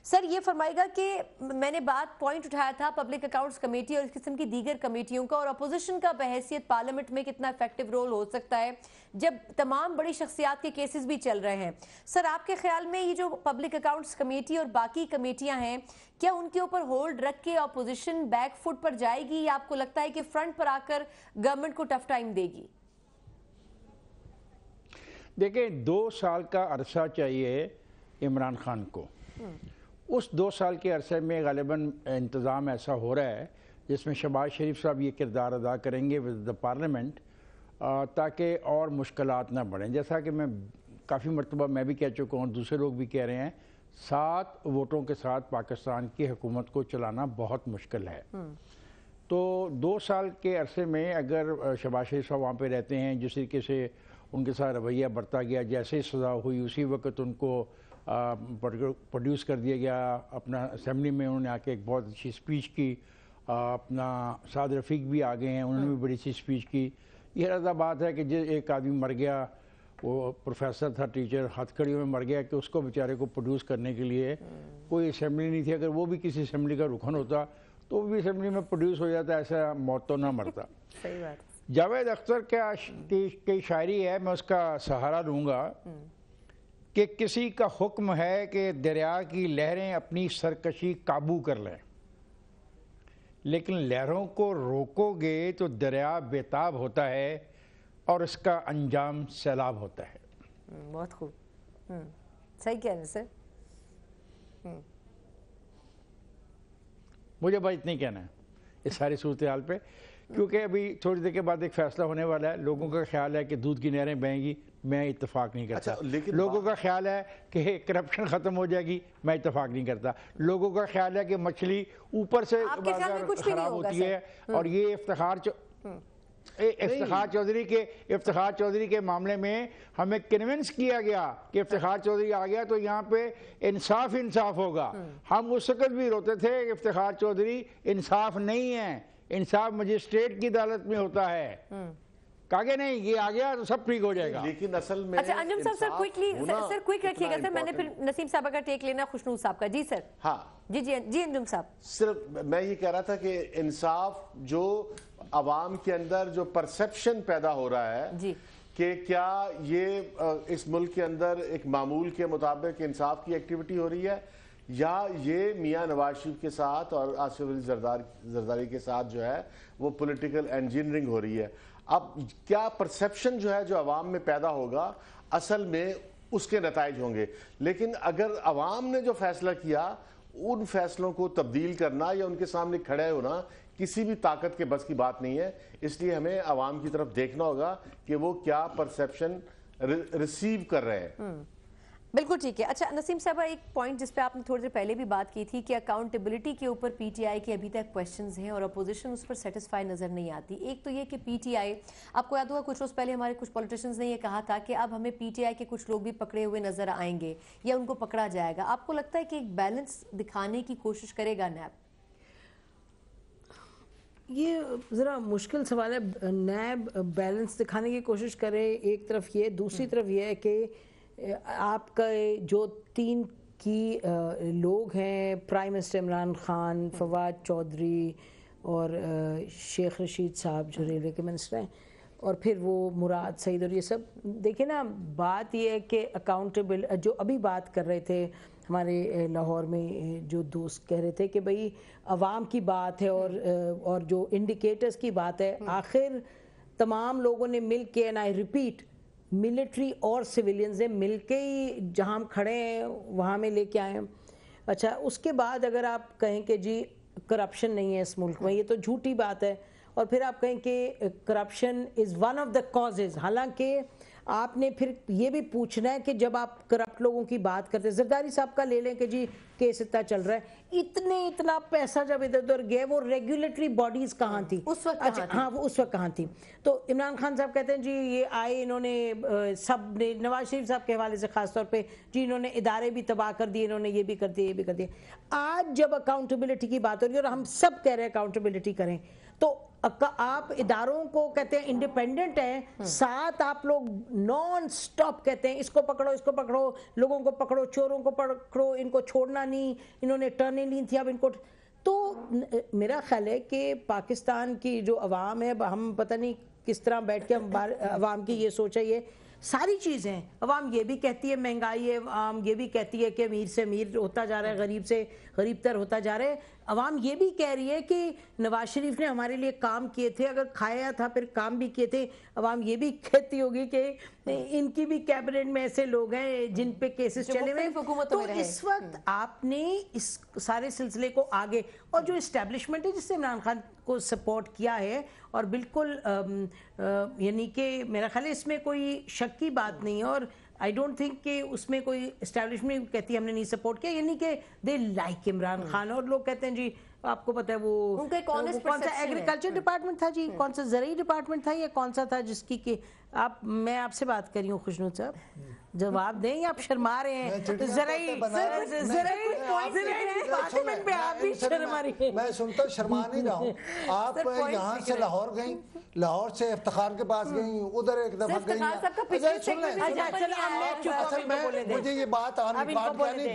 A: سر یہ فرمائے گا کہ میں نے بات پوائنٹ اٹھایا تھا پبلک اکاؤنٹس کمیٹی اور اس قسم کی دیگر کمیٹیوں کا، اور اپوزیشن کا بحیثیت پارلیمنٹ میں کتنا ایفیکٹو رول ہو سکتا ہے جب تمام بڑی شخصیات کے کیسز بھی چل رہے ہیں. سر آپ کے خیال میں یہ جو پبلک اکاؤنٹس کمیٹی اور باقی کمیٹیاں ہیں، کیا ان کے اوپر ہولڈ رکھ کے اپوزیشن بیک فٹ پر جائے گی، یا آپ کو لگتا ہے کہ فرنٹ پر آ کر گورنمنٹ کو ٹف ٹائم دے گی؟
C: دیکھیں، 2 سال کا عرصہ چاہیے عمران خان کو. اس 2 سال کے عرصے میں غالباً انتظام ایسا ہو رہا ہے جس میں شہباز شریف صاحب یہ کردار ادا کریں گے ود دا پارلیمنٹ، تاکہ اور مشکلات نہ بڑھیں. جیسا کہ میں کافی مرتبہ میں بھی کہہ چکا ہوں، دوسرے لوگ بھی کہہ رہے ہیں، 7 ووٹوں کے ساتھ پاکستان کی حکومت کو چلانا بہت مشکل ہے. تو 2 سال کے عرصے میں اگر شہباز شریف صاحب وہاں پہ رہتے ہیں، جس طریقے سے ان کے ساتھ رویہ برتا گیا، جیسے سزا ہوئی اسی وقت ان کو پروڈیوس کر دیا گیا اپنا اسمبلی میں، انہوں نے آ کے ایک بہت اچھی اسپیچ کی. اپنا سعد رفیق بھی آ گئے ہیں، انہوں نے بھی بڑی سی اسپیچ کی. یہ رضا بات ہے کہ ایک آدمی مر گیا، وہ پروفیسر تھا، ٹیچر، ہتھ کڑیوں میں مر گیا، کہ اس کو بیچارے کو پروڈیوس کرنے کے لیے کوئی اسمبلی نہیں تھی. اگر وہ بھی کسی اسمبلی کا رکن ہوتا تو وہ بھی اسمبلی میں پروڈیوس ہو جاتا، ایسا موت تو نہ مرتا.
A: صحیح بات.
C: جاوید اختر کی شاعری ہے، میں اس کا سہارا لوں گا کہ کسی کا حکم ہے کہ دریا کی لہریں اپنی سرکشی قابو کر لیں، لیکن لہروں کو روکو گے تو دریا بےتاب ہوتا ہے اور اس کا انجام سیلاب ہوتا ہے.
A: بہت خوب. صحیح کہہ رہے ہیں سر.
C: मुझे बस इतना ही कहना है इस सारी सूरत हाल पे, क्योंकि अभी थोड़ी देर के बाद एक फैसला होने वाला है। लोगों का ख्याल है कि दूध की नहरें बहेंगी, मैं इत्तेफाक नहीं करता।
B: लेकिन
C: लोगों का ख्याल है कि करप्शन ख़त्म हो जाएगी, मैं इत्तेफाक नहीं करता। लोगों का ख्याल है कि मछली ऊपर से खराब होती है, और ये इफ्तिखार चौधरी के मामले में हमें कन्विंस किया गया कि इफ्तिखार चौधरी आ गया तो यहाँ पे इंसाफ होगा। हम उस वक्त भी रोते थे कि इफ्तिखार चौधरी इंसाफ नहीं है, इंसाफ मजिस्ट्रेट की अदालत में होता है। कागे नहीं, ये आ गया तो सब ठीक हो जाएगा।
B: लेकिन असल में
A: अच्छा अंजुम साहब, सर क्विकली सर क्विक रखिएगा सर, मैंने फिर नसीम साहब का टेक लेना, खुशनूर साहब का। जी सर।
B: हाँ
A: जी अंजुम साहब,
B: सिर्फ मैं ये कह रहा था कि इंसाफ जो अवाम के अंदर जो परसेप्शन पैदा हो रहा है
A: जी
B: कि क्या ये इस मुल्क के अंदर एक मामूल के मुताबिक इंसाफ की एक्टिविटी हो रही है, या ये मियां नवाज शरीफ के साथ और आसिफ अली जरदारी के साथ जो है वो पॉलिटिकल इंजीनियरिंग हो रही है। अब क्या परसेप्शन जो है जो अवाम में पैदा होगा, असल में उसके नताइज होंगे। लेकिन अगर अवाम ने जो फैसला किया, उन फैसलों को तब्दील करना या उनके सामने खड़े होना किसी भी ताकत के बस की बात नहीं है। इसलिए हमें अवाम की तरफ देखना होगा कि वो क्या परसेप्शन रिसीव कर रहे हैं।
A: बिल्कुल ठीक है। अच्छा नसीम साहब, एक पॉइंट जिस पे आपने थोड़ी देर पहले भी बात की थी कि अकाउंटेबिलिटी के ऊपर पीटीआई के अभी तक क्वेश्चंस हैं और अपोजिशन उस पर सेटिस्फाई नजर नहीं आती। एक तो ये कि पीटीआई, आपको याद होगा कुछ रोज पहले हमारे कुछ पॉलिटिशियंस ने ये कहा था कि अब हमें पीटीआई के कुछ लोग भी पकड़े हुए नजर आएंगे या उनको पकड़ा जाएगा। आपको लगता है कि एक बैलेंस दिखाने की कोशिश करेगा नैब?
D: ये ज़रा मुश्किल सवाल है। नैब बैलेंस दिखाने की कोशिश करे एक तरफ, ये दूसरी तरफ ये है कि आपका जो 3 की लोग हैं, प्राइम मिनिस्टर इमरान खान, फवाद चौधरी और शेख रशीद साहब जो रेलवे के मिनिस्टर हैं, और फिर वो मुराद सईद, और ये सब देखिए ना, बात ये है कि अकाउंटेबल जो अभी बात कर रहे थे हमारे लाहौर में जो दोस्त कह रहे थे कि भाई अवाम की बात है और जो इंडिकेटर्स की बात है, आखिर तमाम लोगों ने मिल के, एंड आई रिपीट, मिलिट्री और सिविलियंस ने मिल के ही जहाँ हम खड़े हैं वहाँ में लेके आए हैं। अच्छा, उसके बाद अगर आप कहें कि जी करप्शन नहीं है इस मुल्क में, ये तो झूठी बात है। और फिर आप कहें कि corruption is one of the causes, हालांकि आपने फिर ये भी पूछना है कि जब आप करप्ट लोगों की बात करते हैं, जरदारी साहब का ले लें कि जी केस इतना चल रहा है, इतना पैसा जब इधर उधर गया, वो रेगुलेटरी बॉडीज कहाँ थी
A: उस वक्त?
D: अच्छा हाँ, वो उस वक्त कहाँ थी? तो इमरान खान साहब कहते हैं जी ये आए, इन्होंने सब ने, नवाज शरीफ साहब के हवाले से खास तौर पे, जी इन्होंने इदारे भी तबाह कर दिए, इन्होंने ये भी कर दिया, ये भी कर दिया। आज जब अकाउंटेबिलिटी की बात हो रही है और हम सब कह रहे हैं अकाउंटेबिलिटी करें, तो आप इदारों को कहते हैं इंडिपेंडेंट हैं, साथ आप लोग नॉन स्टॉप कहते हैं इसको पकड़ो, लोगों को पकड़ो, चोरों को पकड़ो, इनको छोड़ना नहीं, इन्होंने टर्नें ली थी, अब इनको। तो मेरा ख्याल है कि पाकिस्तान की जो अवाम है, हम पता नहीं किस तरह बैठ के हम अवाम की ये सोचा, ये सारी चीज़ें अवाम ये भी कहती है महंगाई है, अवाम ये भी कहती है कि अमीर से अमीर होता जा रहा है, गरीब से गरीब तर होता जा रहा है। अवाम ये भी कह रही है कि नवाज शरीफ ने हमारे लिए काम किए थे, अगर खाया था फिर काम भी किए थे। अवाम ये भी कहती होगी कि इनकी भी कैबिनेट में ऐसे लोग हैं जिन पे केसेस चले हुए। तो इस वक्त आपने इस सारे सिलसिले को आगे, और जो इस्टेब्लिशमेंट है जिसने इमरान खान को सपोर्ट किया है, और बिल्कुल यानी कि मेरा ख्याल है इसमें कोई शक की बात नहीं है, और आई डोंट थिंक कि उसमें कोई एस्टेब्लिशमेंट कहती है हमने नहीं सपोर्ट किया, यानी कि दे लाइक इमरान खान। और लोग कहते हैं जी आपको पता है वो कौन सा एग्रीकल्चर डिपार्टमेंट था जी, कौन सा ज़रूरी डिपार्टमेंट था, या कौन सा था जिसकी कि मैं आपसे बात कर रही हूँ खुशनूर साहब, जवाब दें, या आप शर्मा रहे हैं?
F: मैं सुनता शर्मा नहीं रहा हूँ। आप यहाँ से लाहौर गई, लाहौर से इफ्तिखार के पास गई, उधर एक दफा गई। मुझे ये बात आने नहीं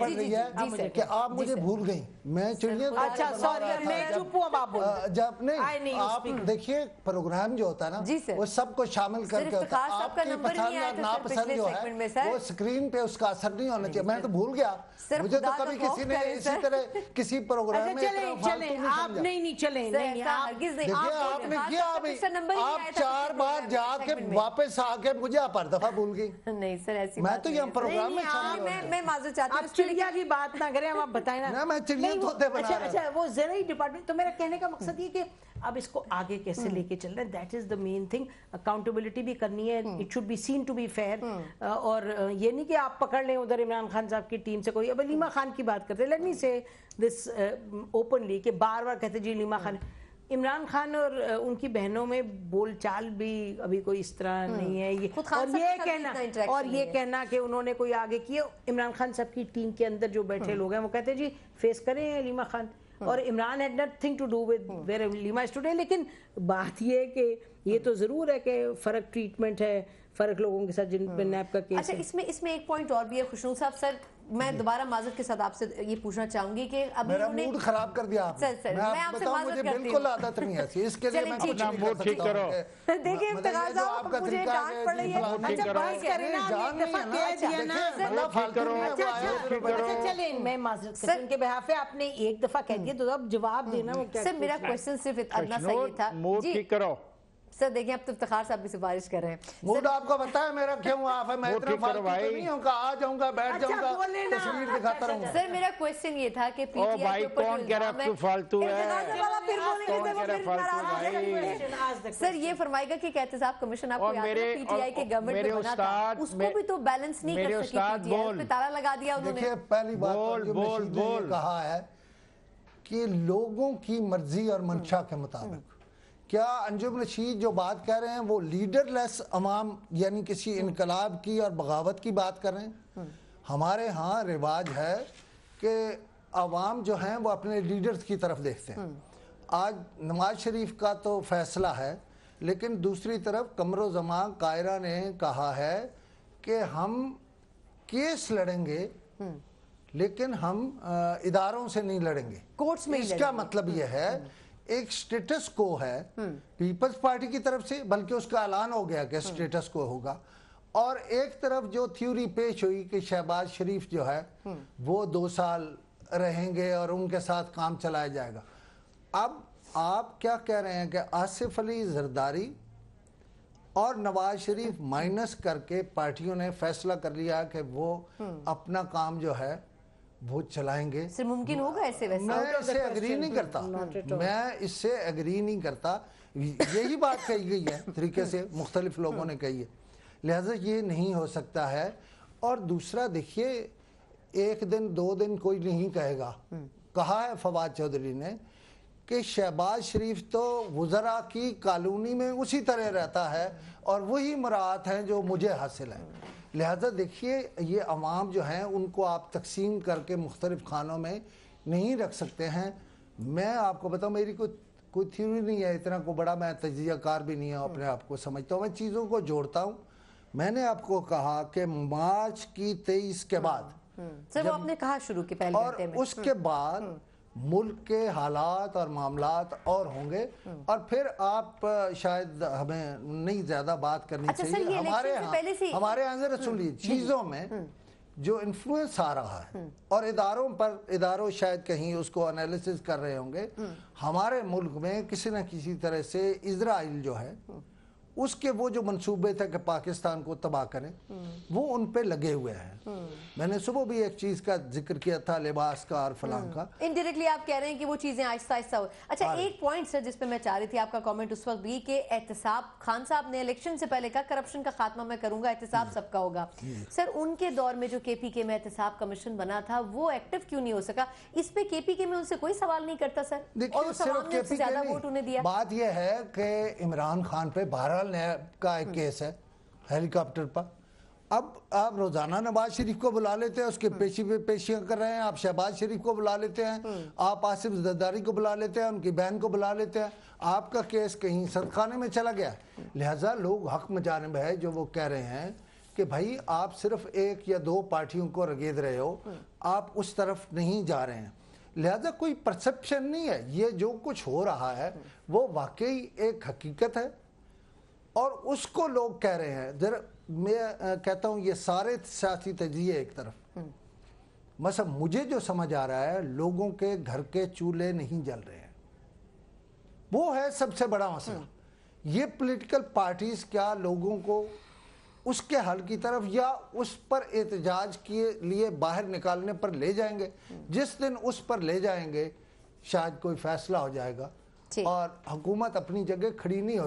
F: पड़ रही है कि आप मुझे भूल गई, मैं चिड़िया।
D: अच्छा सॉरी, मैं चुप हूँ, आप
F: जब नहीं आप देखिए प्रोग्राम जो होता है ना, वो सबको शामिल करके होता है। आपकी पसंद और नापसंद जो है वो स्क्रीन पे उसका असर नहीं होना चाहिए। मैं तो भूल गया, मुझे तो कभी किसी ने इसी तरह किसी प्रोग्राम में
D: आप नहीं चले,
F: आपने किया, आप 4 बार जाके वापस आके मुझे आप हर दफा भूल गई।
A: नहीं सर ऐसी
F: मैं तो यहाँ प्रोग्राम में
A: मैं माजूर चाहती हूँ,
D: चिड़िया की बात ना करें, आप बताएं ना।
F: मैं चिड़िया तोते बना रहा हूं।
D: अच्छा वो जरा सारे ही डिपार्टमेंट, तो मेरा कहने का मकसद ये कि अब इसको आगे कैसे लेके चल रहे हैं, that is the main thing. Accountability भी करनी है, it should be seen to be fair, और ये नहीं कि आप पकड़ लें उधर इमरान खान साहब की टीम से कोई, अब लीमा खान की बात करते हैं, लेट मी से दिस ओपनली कि बार बार कहते जी लीमा खान, इमरान खान और उनकी बहनों में बोलचाल भी अभी कोई इस तरह नहीं है, ये और ये कहना कि उन्होंने कोई आगे किया, इमरान खान साहब की टीम के अंदर जो बैठे लोग हैं वो कहते हैं जी फेस करें लीमा खान, और Imran had nothing to do with where Leema is today. लेकिन बात ये है कि ये तो जरूर है कि फर्क ट्रीटमेंट है, फर्क लोगों के साथ जिन पे नैब का केस।
A: अच्छा, इसमें एक पॉइंट और भी है खुशनूर साहब। सर मैं दोबारा माजरत के साथ आपसे ये पूछना चाहूंगी कि अभी
F: मेरा मूड खराब कर दिया आपने।
A: सर मैं आपसे माजरत करती हूं,
F: बिल्कुल आदत नहीं है इसके लिए मैं कुछ नहीं कर सकता।
A: देखिए इफ्तिखार साहब मुझे डांट पड़ रही है। अच्छा बस करें ना, एक दफा कह दिया ना, अच्छा चलें मैं माजरत करती हूं उनके बिहाफ पे, आपने एक दफा कह दिया तो अब जवाब देना वो क्या। सर मेरा क्वेश्चन सिर्फ इतना सा ही था।
C: मूड ठीक करो
A: सर, देखिए अब तो इफ्तिखार साहब भी सिफारिश कर रहे हैं।
F: मूड आपको पता है मेरा क्यों ऑफ है, मैं इतना फालतू तो नहीं हूं, आ जाऊंगा बैठ जाऊंगा तस्वीर दिखाता रहूंगा।
A: सर मेरा क्वेश्चन ये था कि
C: भाई कौन कह रहा है तू फालतू है,
A: सर ये फरमाएगा कि एहतसाब कमीशन आपको याद है पीटीआई के गवर्नमेंट में बना था, उसको भी तो बैलेंस नहीं कर सकी पीटीआई, पे ताला लगा दिया उन्होंने।
F: देखिए पहली बात बोल कहा है कि लोगों की मर्जी और मंशा के मुताबिक, क्या अंजुम रशीद जो बात कह रहे हैं वो लीडरलेस अवाम यानी किसी इनकलाब की और बगावत की बात कर रहे हैं? हमारे यहाँ रिवाज है कि अवाम जो हैं वो अपने लीडर्स की तरफ देखते हैं। आज नवाज शरीफ का तो फैसला है, लेकिन दूसरी तरफ कमरो जमा कायरा ने कहा है कि हम केस लड़ेंगे लेकिन हम इदारों से नहीं लड़ेंगे, कोर्ट्स में। इसका मतलब यह है एक स्टेटस को है पीपल्स पार्टी की तरफ से, बल्कि उसका ऐलान हो गया कि स्टेटस को होगा, और एक तरफ जो थ्योरी पेश हुई कि शहबाज शरीफ जो है वो 2 साल रहेंगे और उनके साथ काम चलाया जाएगा। अब आप क्या कह रहे हैं कि आसिफ अली जरदारी और नवाज शरीफ माइनस करके पार्टियों ने फैसला कर लिया कि वो अपना काम जो है वो चलाएंगे।
A: सर मुमकिन होगा ऐसे? वैसे
F: मैं इससे एग्री नहीं करता, मैं इससे एग्री नहीं करता। यही बात कही गई है तरीके से, मुख्तलिफ लोगों ने कही है, लिहाजा ये नहीं हो सकता है। और दूसरा देखिए, 1 दिन 2 दिन कोई नहीं कहेगा, कहा है फवाद चौधरी ने कि शहबाज शरीफ तो वज़रा की कॉलोनी में उसी तरह रहता है और वही मुराद हैं जो मुझे हासिल है। लिहाजा देखिए, ये अवाम जो हैं उनको आप तकसीम करके मुख्तलिफ खानों में नहीं रख सकते हैं। मैं आपको बताऊँ, मेरी कोई थ्योरी नहीं है, इतना को बड़ा मैं तजियाकार भी नहीं है, अपने आप को समझता हूँ, मैं चीज़ों को जोड़ता हूँ। मैंने आपको कहा कि मार्च की 23 के बाद,
A: सर वो आपने कहा शुरू के पहले
F: और उसके बाद मुल्क के हालात और मामलात और होंगे, और फिर आप शायद हमें नहीं ज्यादा बात करनी चाहिए। हमारे यहाँ जरा सुन लीजिए, चीजों में जो इन्फ्लुएंस आ रहा है और इदारों शायद कहीं उसको एनालिसिस कर रहे होंगे। हमारे मुल्क में किसी न किसी तरह से इजराइल जो है उसके वो जो मंसूबे थे कि पाकिस्तान को तबाह करें, वो उन पे लगे हुए हैं। मैंने सुबह भी एक चीज का जिक्र किया था, लिबास का और फलां का।
A: इनडायरेक्टली आप कह रहे हैं कि वो चीजें आहिस्ता आहिस्ता हो। अच्छा एक पॉइंट सर जिस पे मैं चाह रही थी आपका कमेंट उस वक्त भी, कि एहतसाब खान साहब ने इलेक्शन से पहले कहा करप्शन का खात्मा मैं करूंगा, एहतसाब सबका होगा। सर उनके दौर में जो केपीके में एहतसाब कमीशन बना था वो एक्टिव क्यों नहीं हो सका? इस पे केपीके में उनसे कोई सवाल नहीं करता सर, और उस सवाल ने ज्यादा वोट उन्हें दिया।
F: बात यह है कि इमरान खान पे बहरहाल का एक केस है हेलीकॉप्टर पर। अब आप रोजाना नवाज शरीफ को बुला लेते हैं, उसके पेशी पे पेशियां कर रहे हैं, आप शहबाज शरीफ को बुला लेते हैं, आप आसिफ जरदारी को बुला लेते हैं, उनकी बहन को बुला लेते हैं, आपका केस कहीं सदखाने में चला गया। लिहाजा लोग हक मजानिब है जो वो कह रहे हैं कि भाई आप सिर्फ 1 या 2 पार्टियों को रगेद रहे हो, आप उस तरफ नहीं जा रहे हैं। लिहाजा कोई परसेप्शन नहीं है, ये जो कुछ हो रहा है वो वाकई एक हकीकत है और उसको लोग कह रहे हैं। जरा मैं कहता हूं ये सारे सियासी तजिए एक तरफ, मतलब मुझे जो समझ आ रहा है लोगों के घर के चूल्हे नहीं जल रहे हैं, वो है सबसे बड़ा मसला। ये पॉलिटिकल पार्टीज क्या लोगों को उसके हल की तरफ या उस पर एहतजाज के लिए बाहर निकालने पर ले जाएंगे? जिस दिन उस पर ले जाएंगे شاید کوئی فیصلہ ہو جائے گا اور حکومت اپنی جگہ کھڑی نہیں ہو